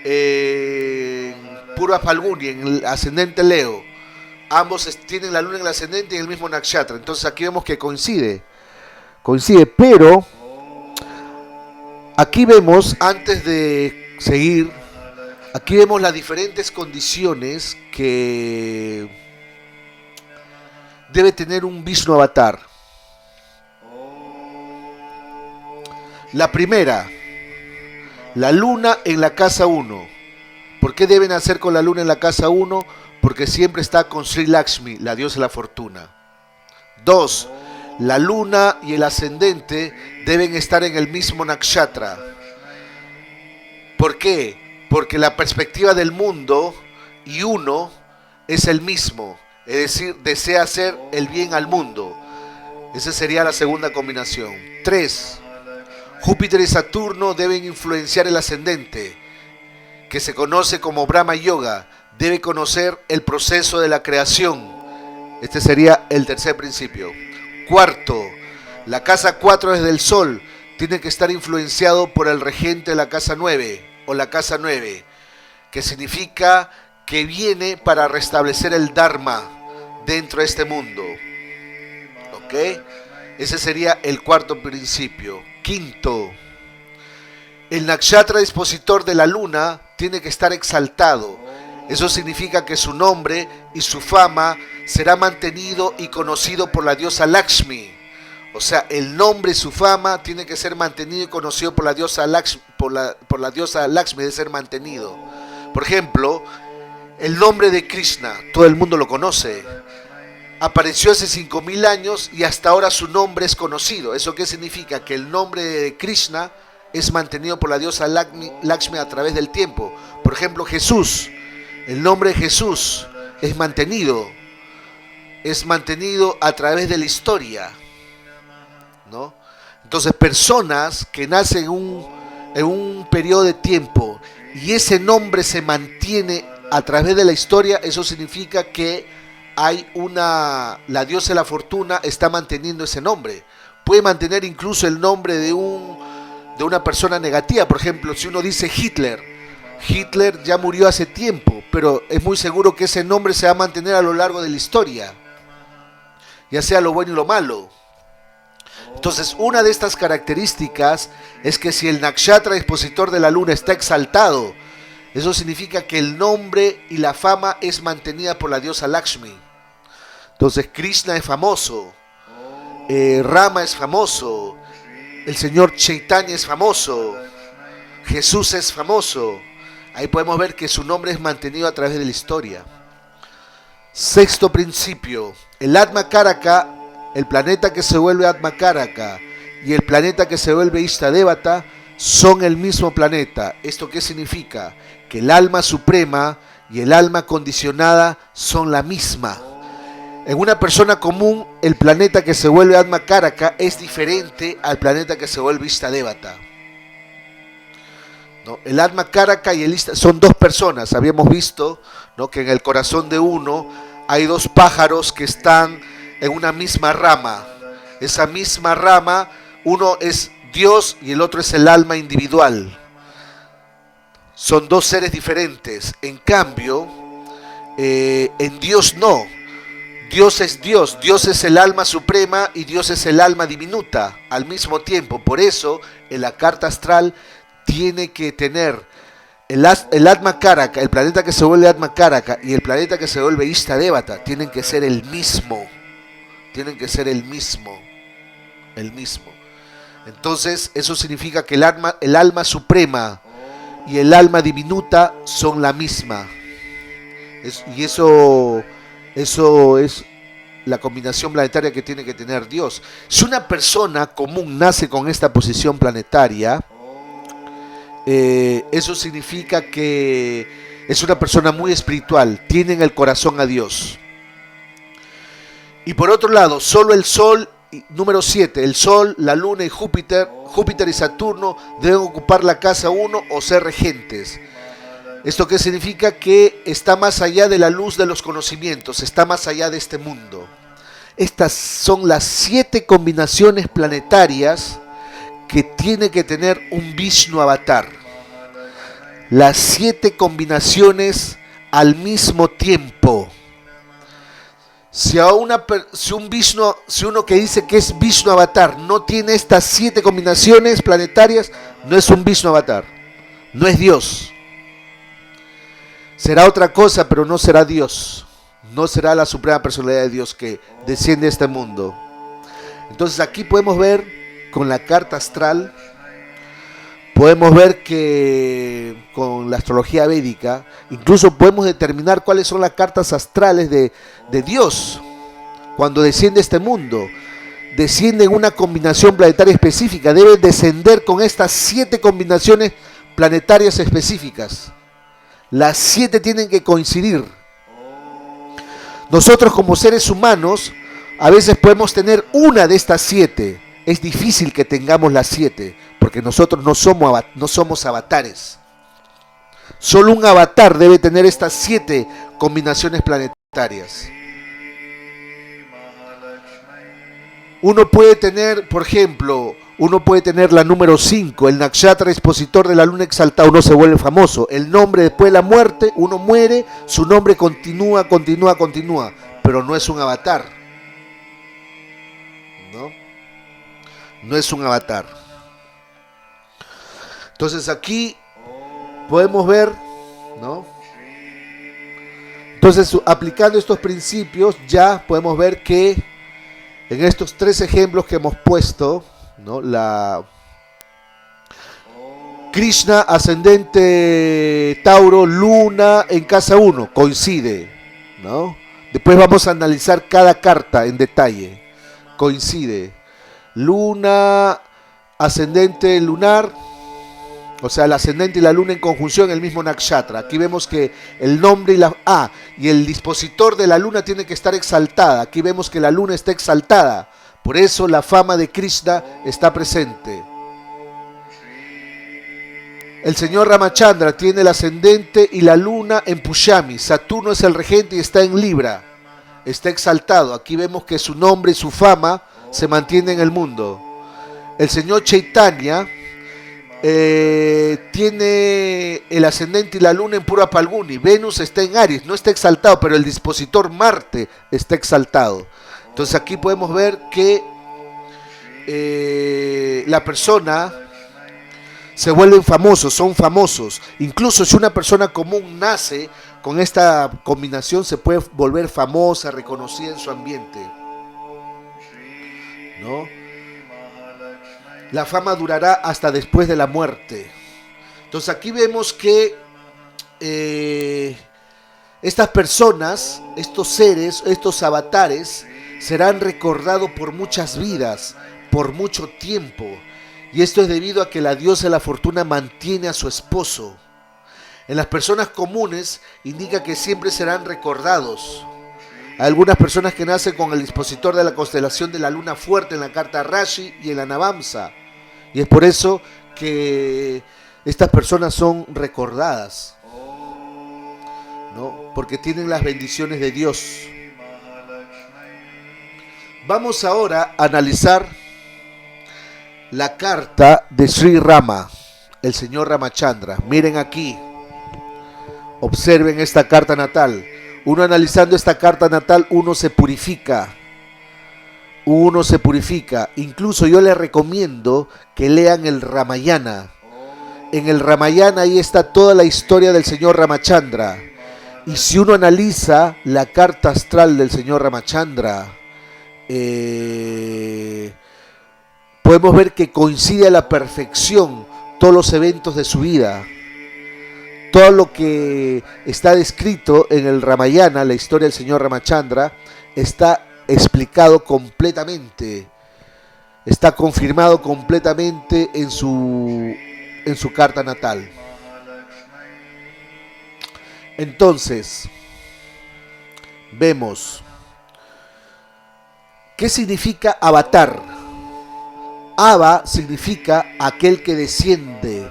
en Purva Falguni, en el ascendente Leo. Ambos tienen la luna en el ascendente y en el mismo nakshatra. Entonces aquí vemos que coincide, pero aquí vemos, antes de seguir, aquí vemos las diferentes condiciones que debe tener un Vishnu avatar. La primera, la luna en la casa 1. ¿Por qué deben hacer con la luna en la casa 1? Porque siempre está con Sri Lakshmi, la diosa de la fortuna. 2. La luna y el ascendente deben estar en el mismo nakshatra. ¿Por qué? Porque la perspectiva del mundo y uno es el mismo. Es decir, desea hacer el bien al mundo. Esa sería la segunda combinación. 3. Júpiter y Saturno deben influenciar el ascendente, que se conoce como Brahma Yoga. Debe conocer el proceso de la creación. Este sería el tercer principio. 4. La casa 4 es del Sol. Tiene que estar influenciado por el regente de la casa 9 o la casa 9, que significa que viene para restablecer el Dharma dentro de este mundo. ¿Ok? Ese sería el cuarto principio. 5. El nakshatra dispositor de la luna tiene que estar exaltado. Eso significa que su nombre y su fama será mantenido y conocido por la diosa Lakshmi. O sea, el nombre y su fama tiene que ser mantenido y conocido por la diosa Lakshmi, por la diosa Lakshmi debe ser mantenido. Por ejemplo, el nombre de Krishna, todo el mundo lo conoce. Apareció hace 5000 años y hasta ahora su nombre es conocido. ¿Eso qué significa? Que el nombre de Krishna es mantenido por la diosa Lakshmi a través del tiempo. Por ejemplo, Jesús, el nombre de Jesús es mantenido a través de la historia, ¿no? Entonces, personas que nacen en un periodo de tiempo y ese nombre se mantiene a través de la historia, eso significa que la diosa de la fortuna está manteniendo ese nombre. Puede mantener incluso el nombre de una persona negativa. Por ejemplo, si uno dice Hitler, Hitler ya murió hace tiempo, pero es muy seguro que ese nombre se va a mantener a lo largo de la historia, ya sea lo bueno y lo malo. Entonces, una de estas características es que si el nakshatra expositor de la luna está exaltado, eso significa que el nombre y la fama es mantenida por la diosa Lakshmi. Entonces, Krishna es famoso, Rama es famoso, el señor Chaitanya es famoso, Jesús es famoso. Ahí podemos ver que su nombre es mantenido a través de la historia. Sexto principio, el Atma Karaka, el planeta que se vuelve Atma Karaka y el planeta que se vuelve Ishtadevata son el mismo planeta. ¿Esto qué significa? Que el alma suprema y el alma condicionada son la misma. En una persona común, el planeta que se vuelve Atma Karaka es diferente al planeta que se vuelve Ishtadevata. ¿No? El Atma Karaka y el Ishta son dos personas. Habíamos visto, ¿no?, que en el corazón de uno hay dos pájaros que están en una misma rama. Esa misma rama, uno es Dios y el otro es el alma individual. Son dos seres diferentes. En cambio, en Dios no. Dios es Dios, Dios es el alma suprema y Dios es el alma diminuta al mismo tiempo. Por eso, en la carta astral tiene que tener el Atma Karaka, el planeta que se vuelve Atma Karaka y el planeta que se vuelve Ishtadevata, tienen que ser el mismo. Tienen que ser el mismo. Entonces, eso significa que el alma suprema y el alma diminuta son la misma. Y eso es la combinación planetaria que tiene que tener Dios. Si una persona común nace con esta posición planetaria, eso significa que es una persona muy espiritual, tiene en el corazón a Dios. Y por otro lado, solo el Sol, número 7, el Sol, la Luna y Júpiter y Saturno deben ocupar la casa 1 o ser regentes. ¿Esto qué significa? Que está más allá de la luz de los conocimientos, está más allá de este mundo. Estas son las 7 combinaciones planetarias que tiene que tener un Vishnu avatar. Las 7 combinaciones al mismo tiempo. Si uno que dice que es Vishnu avatar no tiene estas 7 combinaciones planetarias, no es un Vishnu avatar, no es Dios. Será otra cosa, pero no será Dios. No será la suprema personalidad de Dios que desciende a este mundo. Entonces aquí podemos ver con la carta astral, podemos ver que con la astrología védica, incluso podemos determinar cuáles son las cartas astrales de Dios cuando desciende a este mundo. Desciende en una combinación planetaria específica, debe descender con estas 7 combinaciones planetarias específicas. Las 7 tienen que coincidir. Nosotros como seres humanos a veces podemos tener una de estas 7. Es difícil que tengamos las 7, porque nosotros no somos avatares. Solo un avatar debe tener estas 7 combinaciones planetarias. Uno puede tener, por ejemplo, la número 5, el nakshatra expositor de la luna exaltada, uno se vuelve famoso. El nombre después de la muerte, uno muere, su nombre continúa, pero no es un avatar. No es un avatar. Entonces aquí podemos ver, ¿no? Entonces, aplicando estos principios, ya podemos ver que en estos 3 ejemplos que hemos puesto, ¿no?, la Krishna ascendente Tauro, Luna en casa 1, coincide, ¿no? Después vamos a analizar cada carta en detalle. Coincide. Luna, ascendente lunar, o sea, el ascendente y la luna en conjunción, el mismo nakshatra. Aquí vemos que el nombre y el dispositor de la luna tiene que estar exaltada. Aquí vemos que la luna está exaltada. Por eso la fama de Krishna está presente. El señor Ramachandra tiene el ascendente y la luna en Pushyami. Saturno es el regente y está en Libra. Está exaltado. Aquí vemos que su nombre y su fama se mantienen en el mundo. El señor Chaitanya tiene el ascendente y la luna en Pura Palguni. Venus está en Aries, no está exaltado, pero el dispositor Marte está exaltado. Entonces aquí podemos ver que la persona se vuelven famosos, son famosos. Incluso si una persona común nace con esta combinación, se puede volver famosa, reconocida en su ambiente, ¿no? La fama durará hasta después de la muerte. Entonces aquí vemos que estas personas, estos seres, estos avatares, serán recordados por muchas vidas, por mucho tiempo. Y esto es debido a que la diosa de la fortuna mantiene a su esposo. En las personas comunes indica que siempre serán recordados. Hay algunas personas que nacen con el dispositor de la constelación de la luna fuerte en la carta Rashi y en la Navamsa. Y es por eso que estas personas son recordadas, ¿no? Porque tienen las bendiciones de Dios. Vamos ahora a analizar la carta de Sri Rama, el señor Ramachandra. Miren aquí, observen esta carta natal. Uno analizando esta carta natal, uno se purifica. Incluso yo les recomiendo que lean el Ramayana. En el Ramayana ahí está toda la historia del señor Ramachandra. Y si uno analiza la carta astral del señor Ramachandra, podemos ver que coincide a la perfección todos los eventos de su vida. Todo lo que está descrito en el Ramayana, la historia del señor Ramachandra, está explicado completamente, está confirmado completamente en su carta natal. Entonces, vemos ¿qué significa avatar? Ava significa aquel que desciende.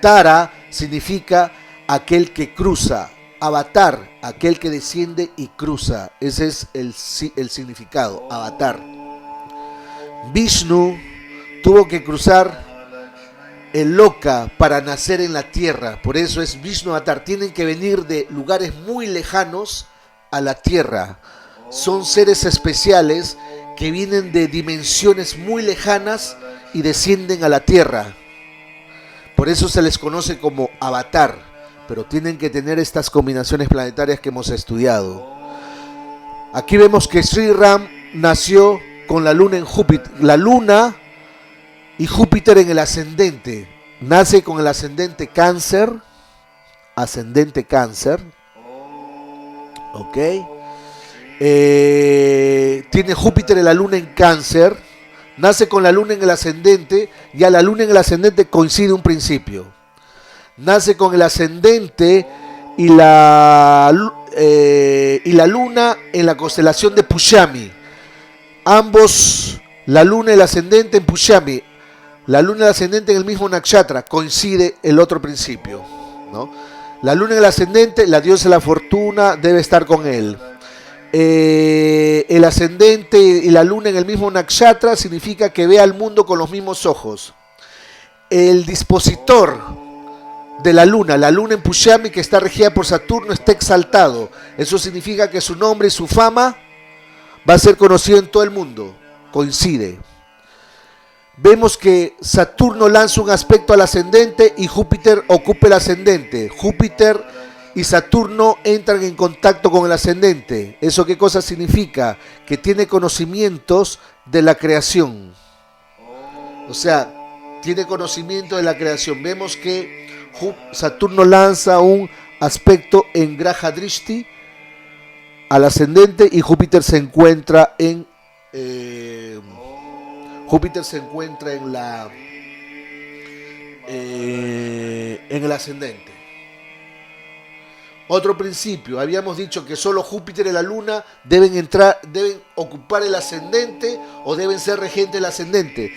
Tara significa aquel que cruza. Avatar, aquel que desciende y cruza. Ese es el significado, avatar. Vishnu tuvo que cruzar el Loka para nacer en la tierra. Por eso es Vishnu Avatar. Tienen que venir de lugares muy lejanos a la tierra. Son seres especiales que vienen de dimensiones muy lejanas y descienden a la tierra. Por eso se les conoce como avatar. Pero tienen que tener estas combinaciones planetarias que hemos estudiado. Aquí vemos que Sri Ram nació con la luna en Júpiter. La luna y Júpiter en el ascendente. Nace con el ascendente Cáncer. Ascendente Cáncer. Ok. Tiene Júpiter en la luna en Cáncer. Nace con la luna en el ascendente. Ya la luna en el ascendente coincide un principio. Nace con el ascendente y la luna en la constelación de Pushami. Ambos, la luna y el ascendente en Pushami. La luna y el ascendente en el mismo nakshatra. Coincide el otro principio, ¿no? La luna en el ascendente, la diosa de la fortuna debe estar con él. El ascendente y la luna en el mismo nakshatra significa que ve al mundo con los mismos ojos. El dispositor de la luna en Pushami, que está regida por Saturno, está exaltado. Eso significa que su nombre y su fama va a ser conocido en todo el mundo. Coincide. Vemos que Saturno lanza un aspecto al ascendente y Júpiter ocupa el ascendente. Júpiter y Saturno entran en contacto con el ascendente. ¿Eso qué cosa significa? Que tiene conocimientos de la creación. O sea, tiene conocimiento de la creación. Vemos que Saturno lanza un aspecto en Graha Drishti al ascendente y Júpiter se encuentra en en el ascendente. Otro principio, habíamos dicho que solo Júpiter y la Luna deben ocupar el ascendente o deben ser regente del ascendente.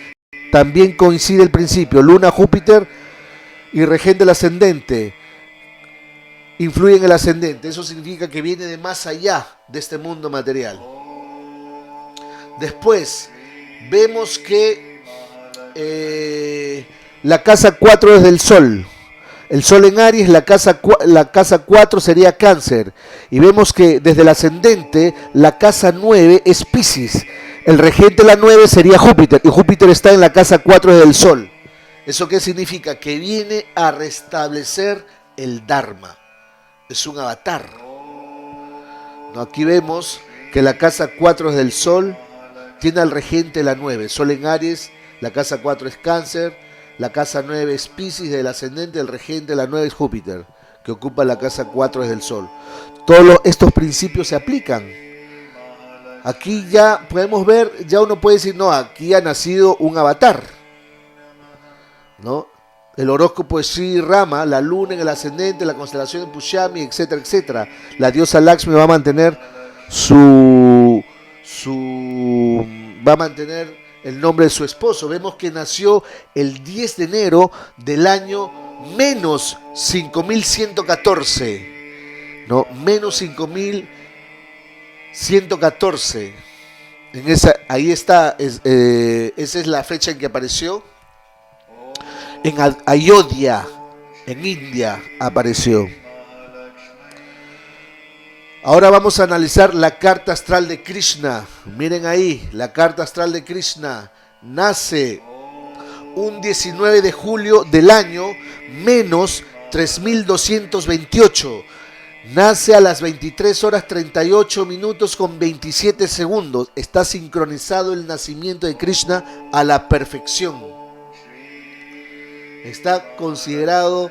También coincide el principio, Luna, Júpiter y regente del ascendente influyen en el ascendente. Eso significa que viene de más allá de este mundo material. Después vemos que la casa 4 es del Sol. El Sol en Aries, la casa 4 sería Cáncer. Y vemos que desde el ascendente, la casa 9 es Piscis. El regente de la 9 sería Júpiter. Y Júpiter está en la casa 4 del Sol. ¿Eso qué significa? Que viene a restablecer el Dharma. Es un avatar. ¿No? Aquí vemos que la casa 4 es del Sol. Tiene al regente la 9. Sol en Aries, la casa 4 es Cáncer. La casa 9 es Piscis, del ascendente, el regente de la 9 es Júpiter, que ocupa la casa 4 desde el Sol. Todos estos principios se aplican. Aquí ya podemos ver, ya uno puede decir, no, aquí ha nacido un avatar, ¿no? El horóscopo de Sri Rama, la luna en el ascendente, la constelación de Pushami, etcétera, etcétera. La diosa Lakshmi va a mantener el nombre de su esposo. Vemos que nació el 10 de enero del año menos 5114, ¿no? Menos 5114. Ahí está, esa es la fecha en que apareció. En Ayodhya, en India, apareció. Ahora vamos a analizar la carta astral de Krishna. Miren ahí, la carta astral de Krishna nace un 19 de julio del año menos 3228. Nace a las 23 horas 38 minutos con 27 segundos. Está sincronizado el nacimiento de Krishna a la perfección. Está considerado,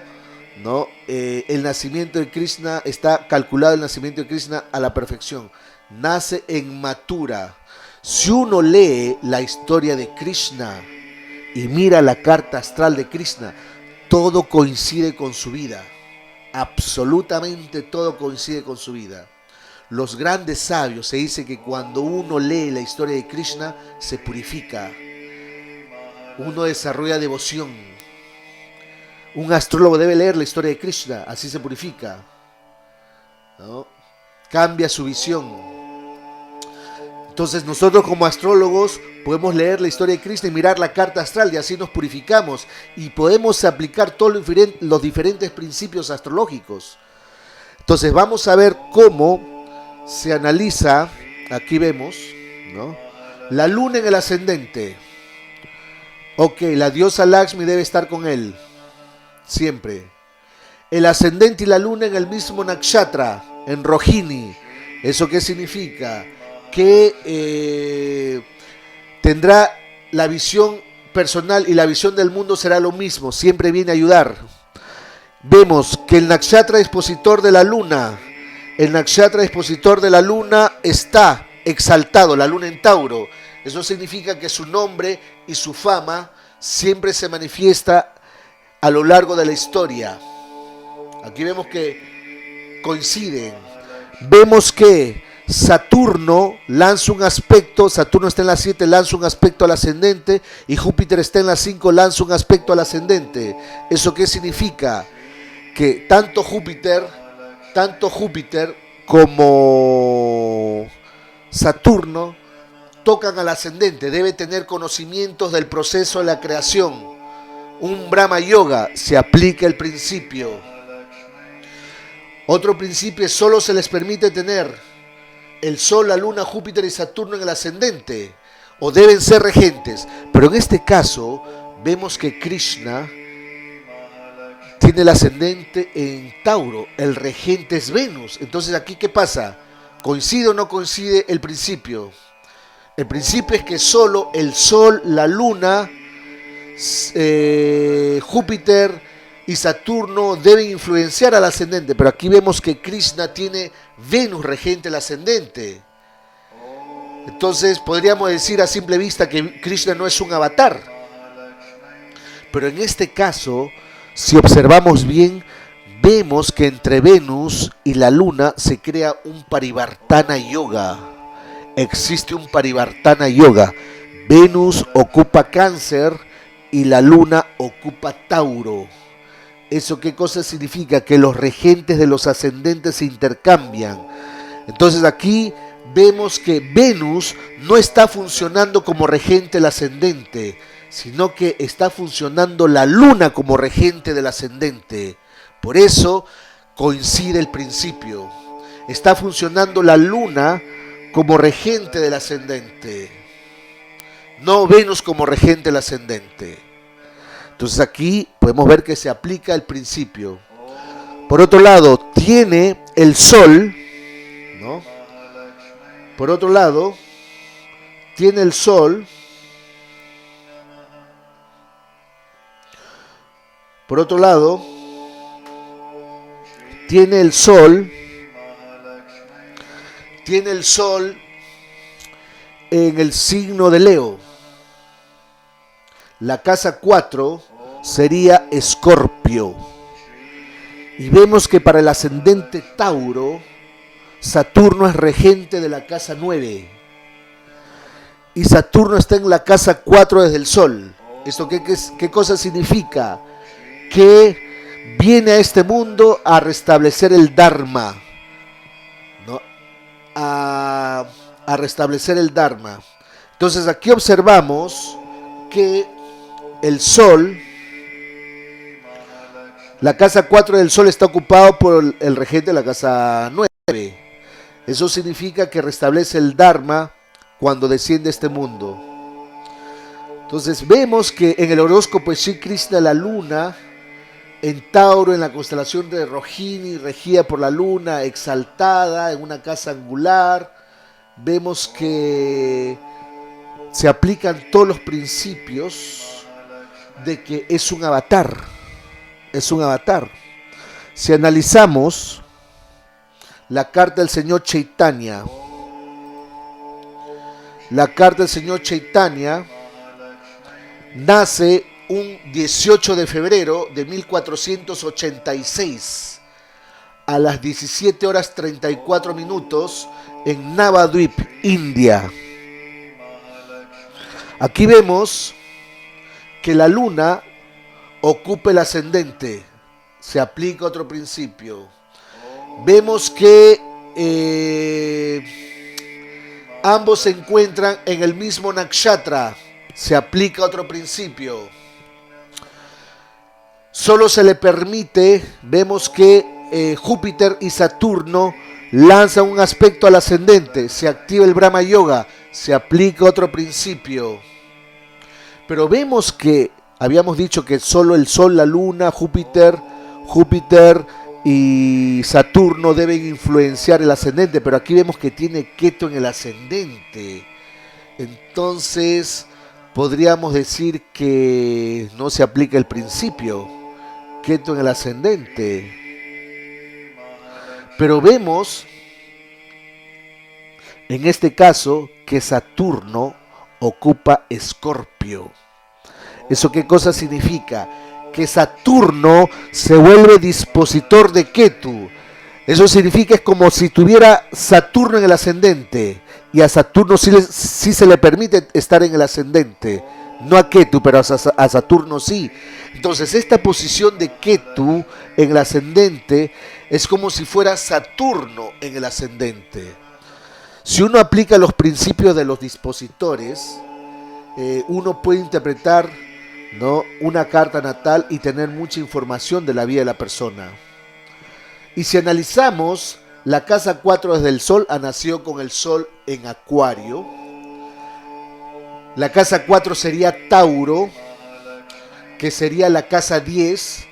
¿no? El nacimiento de Krishna, está calculado el nacimiento de Krishna a la perfección. Nace en Mathura. Si uno lee la historia de Krishna y mira la carta astral de Krishna, todo coincide con su vida. Absolutamente todo coincide con su vida. Los grandes sabios, se dice que cuando uno lee la historia de Krishna, se purifica. Uno desarrolla devoción. Un astrólogo debe leer la historia de Krishna, así se purifica, ¿no? Cambia su visión. Entonces nosotros como astrólogos podemos leer la historia de Krishna y mirar la carta astral y así nos purificamos y podemos aplicar todos los diferentes principios astrológicos. Entonces vamos a ver cómo se analiza, aquí vemos, ¿no? La luna en el ascendente. Ok, la diosa Lakshmi debe estar con él. Siempre. El ascendente y la luna en el mismo nakshatra, en Rohini. ¿Eso qué significa? Que tendrá la visión personal y la visión del mundo será lo mismo. Siempre viene a ayudar. Vemos que el nakshatra expositor de la luna, está exaltado, la luna en Tauro. Eso significa que su nombre y su fama siempre se manifiesta a lo largo de la historia. Aquí vemos que coinciden. Vemos que Saturno lanza un aspecto, Saturno está en la 7, lanza un aspecto al ascendente, y Júpiter está en la 5, lanza un aspecto al ascendente. ¿Eso qué significa? Que tanto Júpiter como Saturno tocan al ascendente. Debe tener conocimientos del proceso de la creación. Un Brahma Yoga, se aplica el principio. Otro principio es solo se les permite tener el Sol, la Luna, Júpiter y Saturno en el ascendente, o deben ser regentes. Pero en este caso vemos que Krishna tiene el ascendente en Tauro, el regente es Venus. Entonces aquí ¿qué pasa? ¿Coincide o no coincide el principio? El principio es que solo el Sol, la Luna, Júpiter y Saturno deben influenciar al ascendente, pero aquí vemos que Krishna tiene Venus regente el ascendente. Entonces podríamos decir a simple vista que Krishna no es un avatar, pero en este caso, si observamos bien, vemos que entre Venus y la Luna se crea un Parivartana Yoga. Existe un Parivartana Yoga. Venus ocupa Cáncer y la Luna ocupa Tauro. ¿Eso qué cosa significa? Que los regentes de los ascendentes se intercambian. Entonces aquí vemos que Venus no está funcionando como regente del ascendente, sino que está funcionando la luna como regente del ascendente. Por eso coincide el principio. Está funcionando la luna como regente del ascendente, no Venus como regente del ascendente. Entonces aquí podemos ver que se aplica el principio. Por otro lado, tiene el Sol, ¿no? Por otro lado, tiene el Sol. Por otro lado, tiene el Sol en el signo de Leo. La casa 4 sería Escorpio. Y vemos que para el ascendente Tauro, Saturno es regente de la casa 9. Y Saturno está en la casa 4 desde el Sol. ¿Esto qué cosa significa? Que viene a este mundo a restablecer el Dharma, ¿no? A restablecer el Dharma. Entonces aquí observamos que el Sol, la casa 4 del Sol está ocupado por el regente de la casa 9. Eso significa que restablece el Dharma cuando desciende a este mundo. Entonces vemos que en el horóscopo de Sri Krishna, la luna en Tauro, en la constelación de Rohini, regida por la luna, exaltada en una casa angular, vemos que se aplican todos los principios de que es un avatar. Es un avatar. Si analizamos la carta del señor Chaitanya, nace un 18 de febrero de 1486 a las 17 horas 34 minutos en Navadvip, India. Aquí vemos que la luna ocupa el ascendente. Se aplica otro principio. Vemos que ambos se encuentran en el mismo nakshatra. Se aplica otro principio. Solo se le permite, vemos que Júpiter y Saturno lanzan un aspecto al ascendente. Se activa el Brahma Yoga. Se aplica otro principio. Pero vemos que habíamos dicho que solo el Sol, la Luna, Júpiter y Saturno deben influenciar el ascendente, pero aquí vemos que tiene Ketu en el ascendente. Entonces podríamos decir que no se aplica el principio, Ketu en el ascendente. Pero vemos en este caso que Saturno ocupa Escorpio. ¿Eso qué cosa significa? Que Saturno se vuelve dispositor de Ketu. Eso significa es como si tuviera Saturno en el ascendente, y a Saturno sí se le permite estar en el ascendente, no a Ketu, pero a Saturno sí. Entonces esta posición de Ketu en el ascendente es como si fuera Saturno en el ascendente. Si uno aplica los principios de los dispositores, uno puede interpretar, ¿no?, una carta natal y tener mucha información de la vida de la persona. Y si analizamos, la casa 4 desde el Sol nació con el Sol en Acuario. La casa 4 sería Tauro, que sería la casa 10.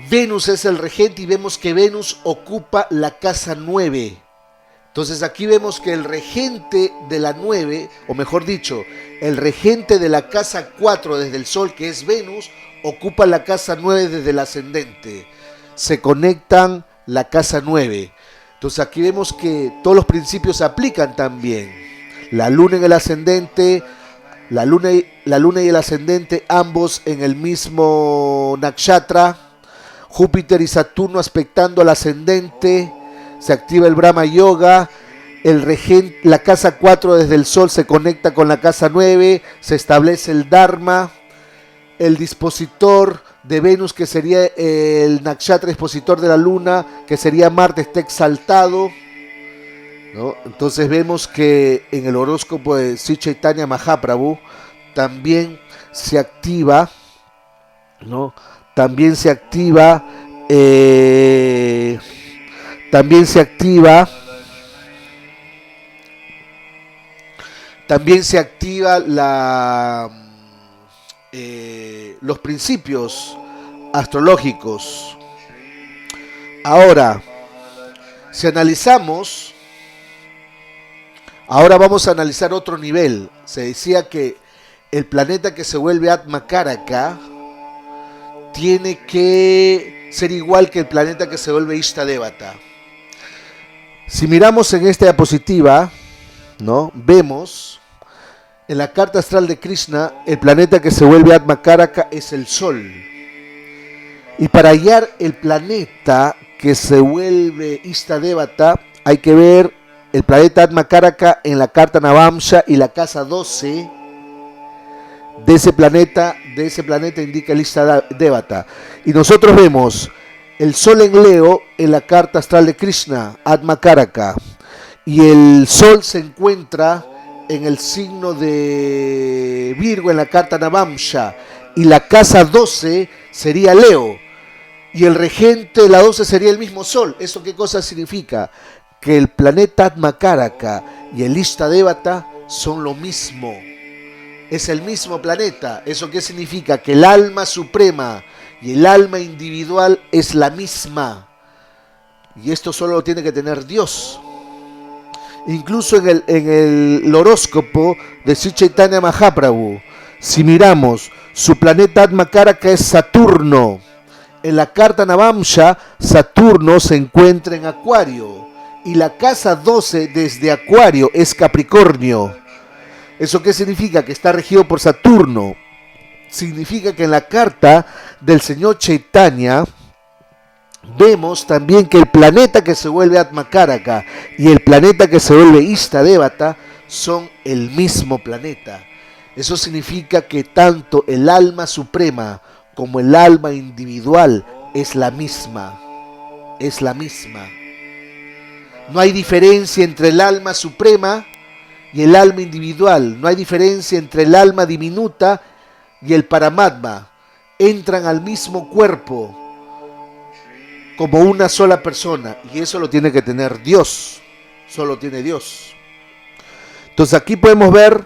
Venus es el regente y vemos que Venus ocupa la casa 9. Entonces aquí vemos que el regente de la 9, o mejor dicho, el regente de la casa 4 desde el Sol, que es Venus, ocupa la casa 9 desde el ascendente. Se conectan la casa 9. Entonces aquí vemos que todos los principios se aplican también. La luna en el ascendente, la luna y el ascendente, ambos en el mismo nakshatra. Júpiter y Saturno aspectando al ascendente. Se activa el Brahma Yoga. La casa 4 desde el Sol se conecta con la casa 9. Se establece el Dharma. El dispositor de Venus, que sería el nakshatra dispositor de la luna, que sería Marte, está exaltado, ¿no? Entonces vemos que en el horóscopo de Sri Chaitanya Mahaprabhu también se activa, ¿no? También se activa los principios astrológicos. Ahora, si analizamos, ahora vamos a analizar otro nivel. Se decía que el planeta que se vuelve Atma Karaka tiene que ser igual que el planeta que se vuelve Ishtadevata. Si miramos en esta diapositiva, ¿no? Vemos en la carta astral de Krishna, el planeta que se vuelve Atma Karaka es el Sol. Y para hallar el planeta que se vuelve Ishtadevata, hay que ver el planeta Atma Karaka en la carta Navamsha, y la casa 12 de ese planeta indica el Ishtadevata. Y nosotros vemos el Sol en Leo en la carta astral de Krishna, Atma Karaka, y el Sol se encuentra en el signo de Virgo en la carta Navamsha, y la casa 12 sería Leo, y el regente de la 12 sería el mismo Sol. ¿Eso qué cosa significa? Que el planeta Atma Karaka y el Ishtadevata son lo mismo, es el mismo planeta. ¿Eso qué significa? Que el alma suprema y el alma individual es la misma, y esto solo lo tiene que tener Dios. Incluso en el horóscopo de Sri Chaitanya Mahaprabhu, si miramos, su planeta Atma Karaka es Saturno. En la carta Navamsha, Saturno se encuentra en Acuario, y la casa 12 desde Acuario es Capricornio. ¿Eso qué significa? Que está regido por Saturno. Significa que en la carta del señor Chaitanya vemos también que el planeta que se vuelve Atma Karaka y el planeta que se vuelve Ishtadevata son el mismo planeta. Eso significa que tanto el alma suprema como el alma individual es la misma. Es la misma. No hay diferencia entre el alma suprema y el alma individual. No hay diferencia entre el alma diminuta y el Paramatma. Entran al mismo cuerpo como una sola persona, y eso lo tiene que tener Dios. Solo tiene Dios. Entonces aquí podemos ver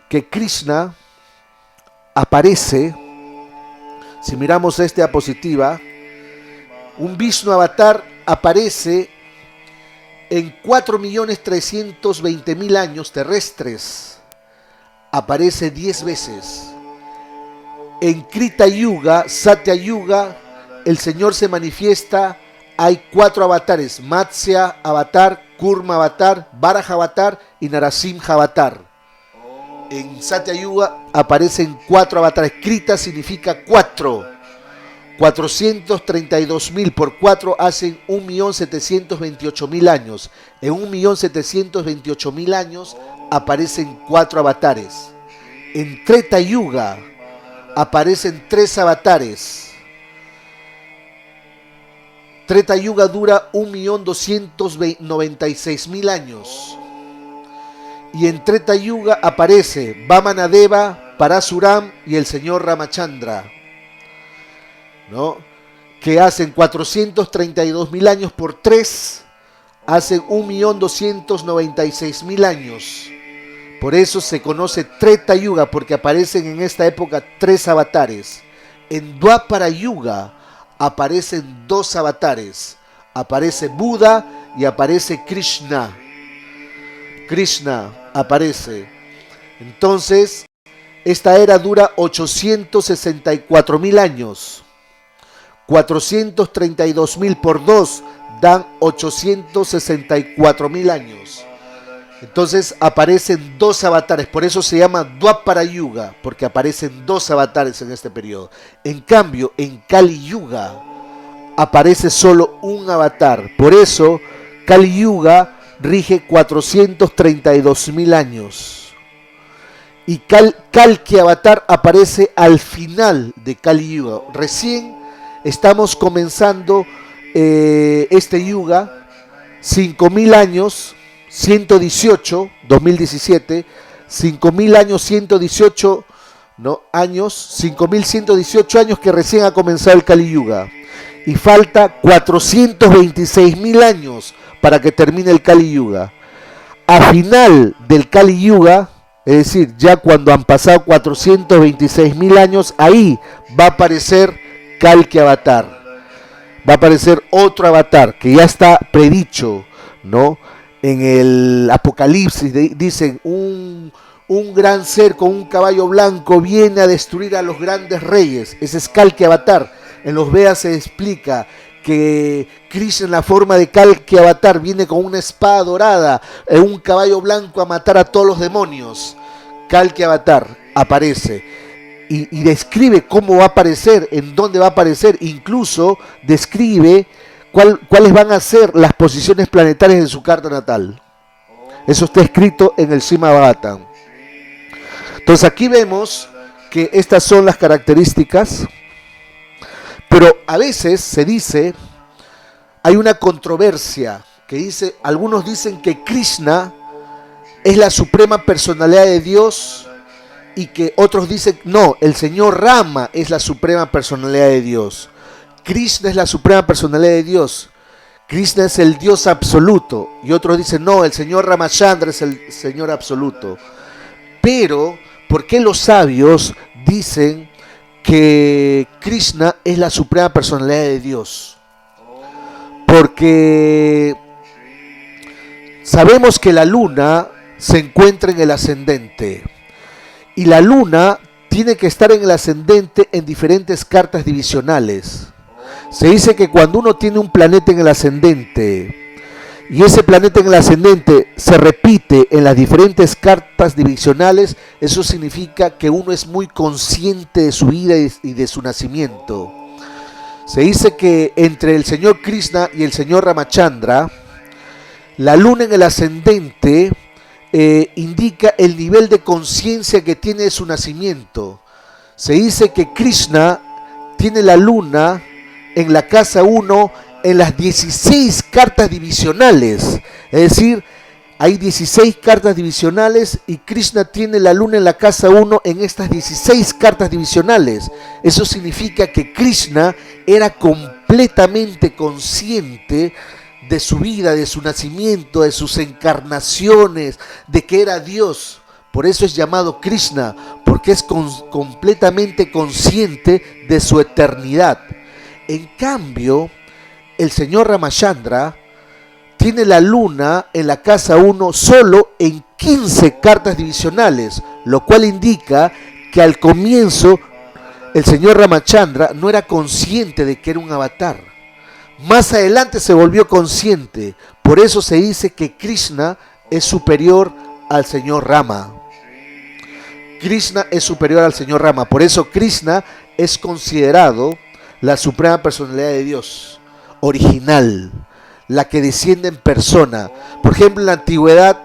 que Krishna aparece, si miramos esta diapositiva, un Vishnu avatar aparece en 4.320.000 años terrestres. Aparece 10 veces. En Krita Yuga, Satya Yuga, el Señor se manifiesta, hay 4 avatares: Matsya avatar, Kurma avatar, Varaha avatar y Narasimha avatar. En Satya Yuga aparecen 4 avatares. Krita significa 4. 432.000 por 4 hacen 1.728.000 años. En 1.728.000 años aparecen 4 avatares. En Treta Yuga aparecen 3 avatares. Treta Yuga dura 1.296.000 años. Y en Treta Yuga aparece Vamanadeva, Parasuram y el señor Ramachandra, ¿no? Que hacen 432.000 años por 3, hacen 1.296.000 años. Por eso se conoce Treta Yuga, porque aparecen en esta época 3 avatares. En Dwapara Yuga aparecen 2 avatares. Aparece Buda y aparece Krishna. Krishna aparece. Entonces, esta era dura 864.000 años. 432.000 por 2 dan 864.000 años. Entonces aparecen 2 avatares, por eso se llama Dwapara Yuga, porque aparecen 2 avatares en este periodo. En cambio, en Kali Yuga aparece solo un avatar, por eso Kali Yuga rige 432.000 años. Y Kalki Avatar aparece al final de Kali Yuga. Recién estamos comenzando este Yuga, 5.000 años, 118, 2017, 5.000 años, 118, ¿no? años, 5.118 años que recién ha comenzado el Kali Yuga. Y falta 426.000 años para que termine el Kali Yuga. A final del Kali Yuga, es decir, ya cuando han pasado 426.000 años, ahí va a aparecer Kalki Avatar. Va a aparecer otro avatar que ya está predicho, ¿no? En el Apocalipsis dicen, un gran ser con un caballo blanco viene a destruir a los grandes reyes. Ese es Kalki Avatar. En los Vedas se explica que Krishna en la forma de Kalki Avatar viene con una espada dorada, en un caballo blanco a matar a todos los demonios. Kalki Avatar aparece y describe cómo va a aparecer, en dónde va a aparecer, incluso describe cuáles van a ser las posiciones planetarias de su carta natal. Eso está escrito en el Srimad Bhagavatam. Entonces aquí vemos que estas son las características. Pero a veces se dice, hay una controversia que dice, algunos dicen que Krishna es la suprema personalidad de Dios y que otros dicen, no, el señor Rama es la suprema personalidad de Dios. Krishna es la suprema personalidad de Dios. Krishna es el Dios absoluto. Y otros dicen, no, el señor Ramachandra es el señor absoluto. Pero, ¿por qué los sabios dicen que Krishna es la suprema personalidad de Dios? Porque sabemos que la luna se encuentra en el ascendente y la luna tiene que estar en el ascendente en diferentes cartas divisionales. Se dice que cuando uno tiene un planeta en el ascendente y ese planeta en el ascendente se repite en las diferentes cartas divisionales, eso significa que uno es muy consciente de su vida y de su nacimiento. Se dice que entre el señor Krishna y el señor Ramachandra, la luna en el ascendente indica el nivel de conciencia que tiene de su nacimiento. Se dice que Krishna tiene la luna en la casa 1 en las 16 cartas divisionales, es decir, hay 16 cartas divisionales y Krishna tiene la luna en la casa 1 en estas 16 cartas divisionales. Eso significa que Krishna era completamente consciente de su vida, de su nacimiento, de sus encarnaciones, de que era Dios. Por eso es llamado Krishna, porque es completamente consciente de su eternidad. En cambio, el señor Ramachandra tiene la luna en la casa 1 solo en 15 cartas divisionales, lo cual indica que al comienzo el señor Ramachandra no era consciente de que era un avatar. Más adelante se volvió consciente, por eso se dice que Krishna es superior al señor Rama. Krishna es superior al señor Rama, por eso Krishna es considerado la suprema personalidad de Dios, original, la que desciende en persona. Por ejemplo, en la antigüedad,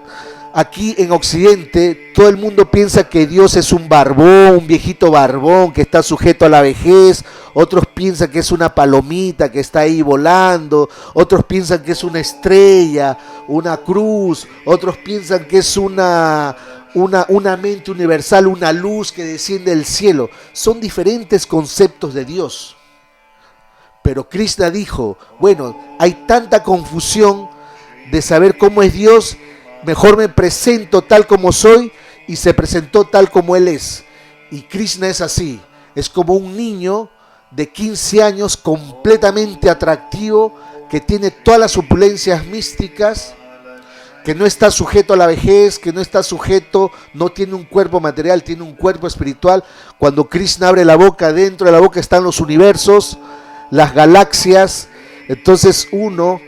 aquí en Occidente, todo el mundo piensa que Dios es un barbón, un viejito barbón que está sujeto a la vejez. Otros piensan que es una palomita que está ahí volando. Otros piensan que es una estrella, una cruz. Otros piensan que es una mente universal, una luz que desciende del cielo. Son diferentes conceptos de Dios. Pero Krishna dijo, bueno, hay tanta confusión de saber cómo es Dios, mejor me presento tal como soy, y se presentó tal como Él es. Y Krishna es así, es como un niño de 15 años completamente atractivo, que tiene todas las opulencias místicas, que no está sujeto a la vejez, que no está sujeto, no tiene un cuerpo material, tiene un cuerpo espiritual. Cuando Krishna abre la boca, dentro de la boca están los universos, las galaxias. Entonces uno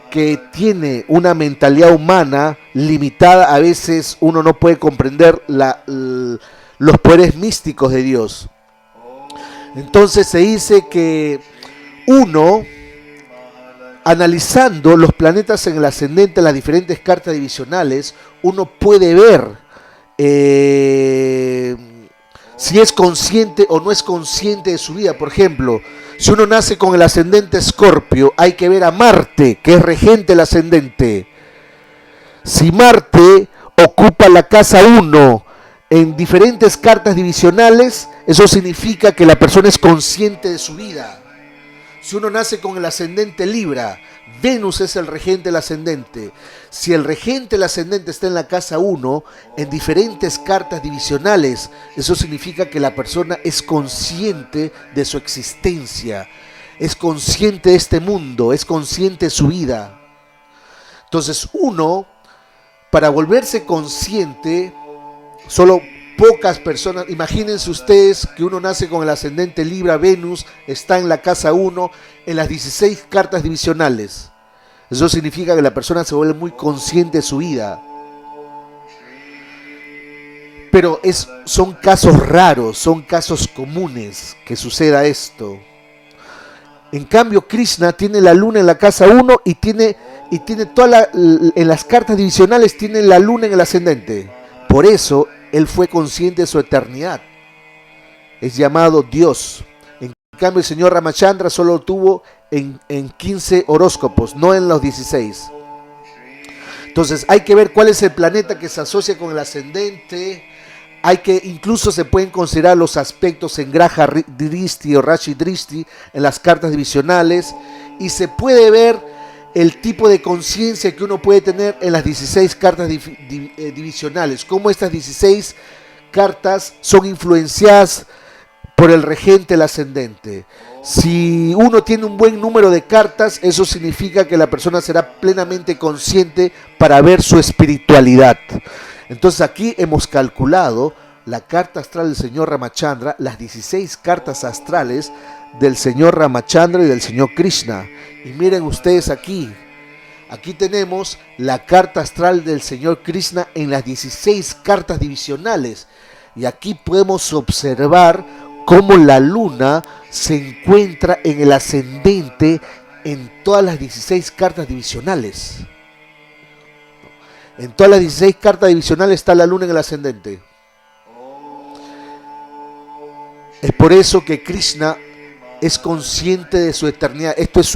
que tiene una mentalidad humana limitada, a veces uno no puede comprender los poderes místicos de Dios. Entonces se dice que uno, analizando los planetas en el ascendente, las diferentes cartas divisionales, uno puede ver si es consciente o no es consciente de su vida. Por ejemplo, si uno nace con el ascendente Escorpio, hay que ver a Marte, que es regente del ascendente. Si Marte ocupa la casa 1 en diferentes cartas divisionales, eso significa que la persona es consciente de su vida. Si uno nace con el ascendente Libra, Venus es el regente del ascendente. Si el regente del ascendente está en la casa 1, en diferentes cartas divisionales, eso significa que la persona es consciente de su existencia, es consciente de este mundo, es consciente de su vida. Entonces uno, para volverse consciente, solo pocas personas, imagínense ustedes que uno nace con el ascendente Libra, Venus está en la casa 1, en las 16 cartas divisionales. Eso significa que la persona se vuelve muy consciente de su vida. Pero son casos raros, son casos comunes que suceda esto. En cambio, Krishna tiene la luna en la casa 1 y tiene en las cartas divisionales tiene la luna en el ascendente. Por eso él fue consciente de su eternidad. Es llamado Dios. En cambio, el señor Ramachandra solo lo tuvo en 15 horóscopos, no en los 16. Entonces hay que ver cuál es el planeta que se asocia con el ascendente. Incluso se pueden considerar los aspectos en Graha Drishti o Rashi Drishti en las cartas divisionales. Y se puede ver el tipo de conciencia que uno puede tener en las 16 cartas divisionales, cómo estas 16 cartas son influenciadas por el regente del ascendente. Si uno tiene un buen número de cartas, eso significa que la persona será plenamente consciente para ver su espiritualidad. Entonces aquí hemos calculado la carta astral del señor Ramachandra, las 16 cartas astrales del señor Ramachandra y del señor Krishna. Y miren ustedes aquí tenemos la carta astral del señor Krishna en las 16 cartas divisionales. Y aquí podemos observar cómo la luna se encuentra en el ascendente en todas las 16 cartas divisionales. En todas las 16 cartas divisionales está la luna en el ascendente. Es por eso que Krishna es consciente de su eternidad. Esto es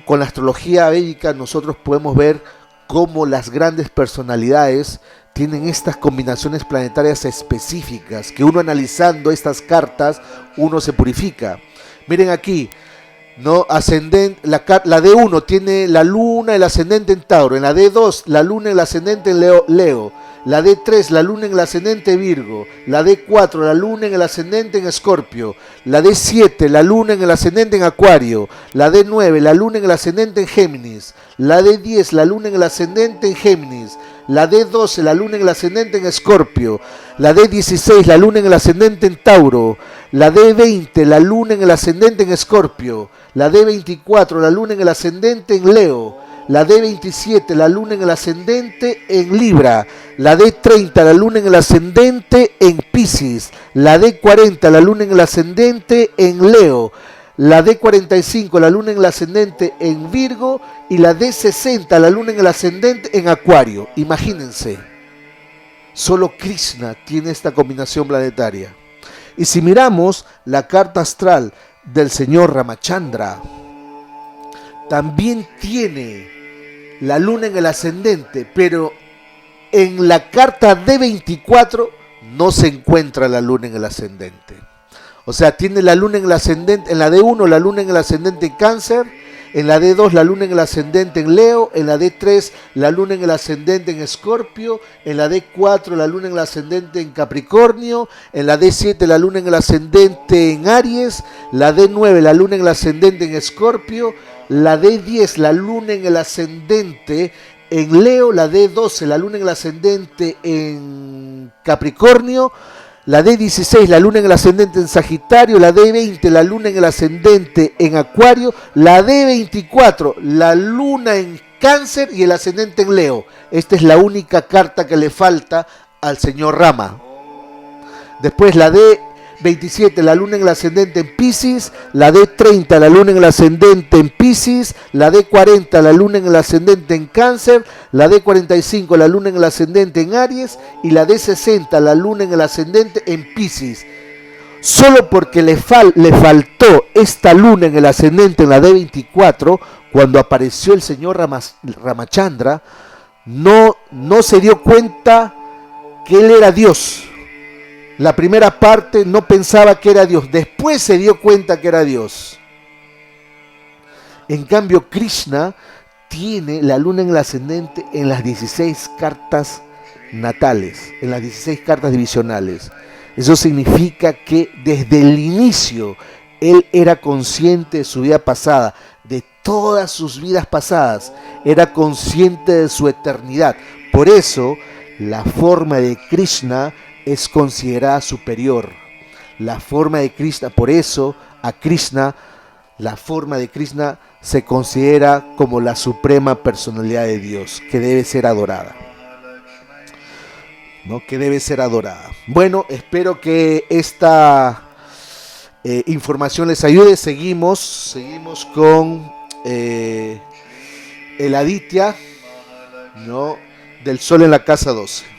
con la astrología védica nosotros podemos ver cómo las grandes personalidades tienen estas combinaciones planetarias específicas, que uno analizando estas cartas, uno se purifica. Miren aquí, ¿no? Ascendente, la D1 tiene la luna, el ascendente en Tauro. En la D2, la luna, el ascendente en Leo. La D3, la luna en el ascendente Virgo. La D4, la luna en el ascendente en Escorpio. La D7, la luna en el ascendente en Acuario. La D9, la luna en el ascendente en Géminis. La D10, la luna en el ascendente en Géminis. La D12, la luna en el ascendente en Escorpio. La D16, la luna en el ascendente en Tauro. La D20, la luna en el ascendente en Escorpio. La D24, la luna en el ascendente en Leo. La D27, la luna en el ascendente en Libra. La D30, la luna en el ascendente en Piscis. La D40, la luna en el ascendente en Leo. La D45, la luna en el ascendente en Virgo. Y la D60, la luna en el ascendente en Acuario. Imagínense, solo Krishna tiene esta combinación planetaria. Y si miramos la carta astral del señor Ramachandra, también tiene la luna en el ascendente, pero en la carta D24 no se encuentra la luna en el ascendente. O sea, tiene la luna en el ascendente, en la D1 la luna en el ascendente en Cáncer, en la D2 la luna en el ascendente en Leo, en la D3 la luna en el ascendente en Escorpio, en la D4 la luna en el ascendente en Capricornio, en la D7 la luna en el ascendente en Aries, la D9 la luna en el ascendente en Escorpio, la D10 la luna en el ascendente en Leo, la D12 la luna en el ascendente en Capricornio, la D16 la luna en el ascendente en Sagitario, la D20 la luna en el ascendente en Acuario, la D24 la luna en Cáncer y el ascendente en Leo. Esta es la única carta que le falta al señor Rama. Después la D27 la luna en el ascendente en Piscis, la D30 la luna en el ascendente en Piscis, la D40 la luna en el ascendente en Cáncer, la D45 la luna en el ascendente en Aries y la D60 la luna en el ascendente en Piscis. Solo porque le faltó esta luna en el ascendente en la D24, cuando apareció el señor Ramachandra, no se dio cuenta que él era Dios. La primera parte no pensaba que era Dios, después se dio cuenta que era Dios. En cambio, Krishna tiene la luna en el ascendente en las 16 cartas natales, en las 16 cartas divisionales. Eso significa que desde el inicio él era consciente de su vida pasada, de todas sus vidas pasadas, era consciente de su eternidad. Por eso, la forma de Krishna es considerada superior. La forma de Krishna, por eso a Krishna, la forma de Krishna se considera como la suprema personalidad de Dios, que debe ser adorada. ¿No? Que debe ser adorada. Bueno, espero que esta información les ayude. Seguimos con el Aditya, ¿no? Del Sol en la casa 12.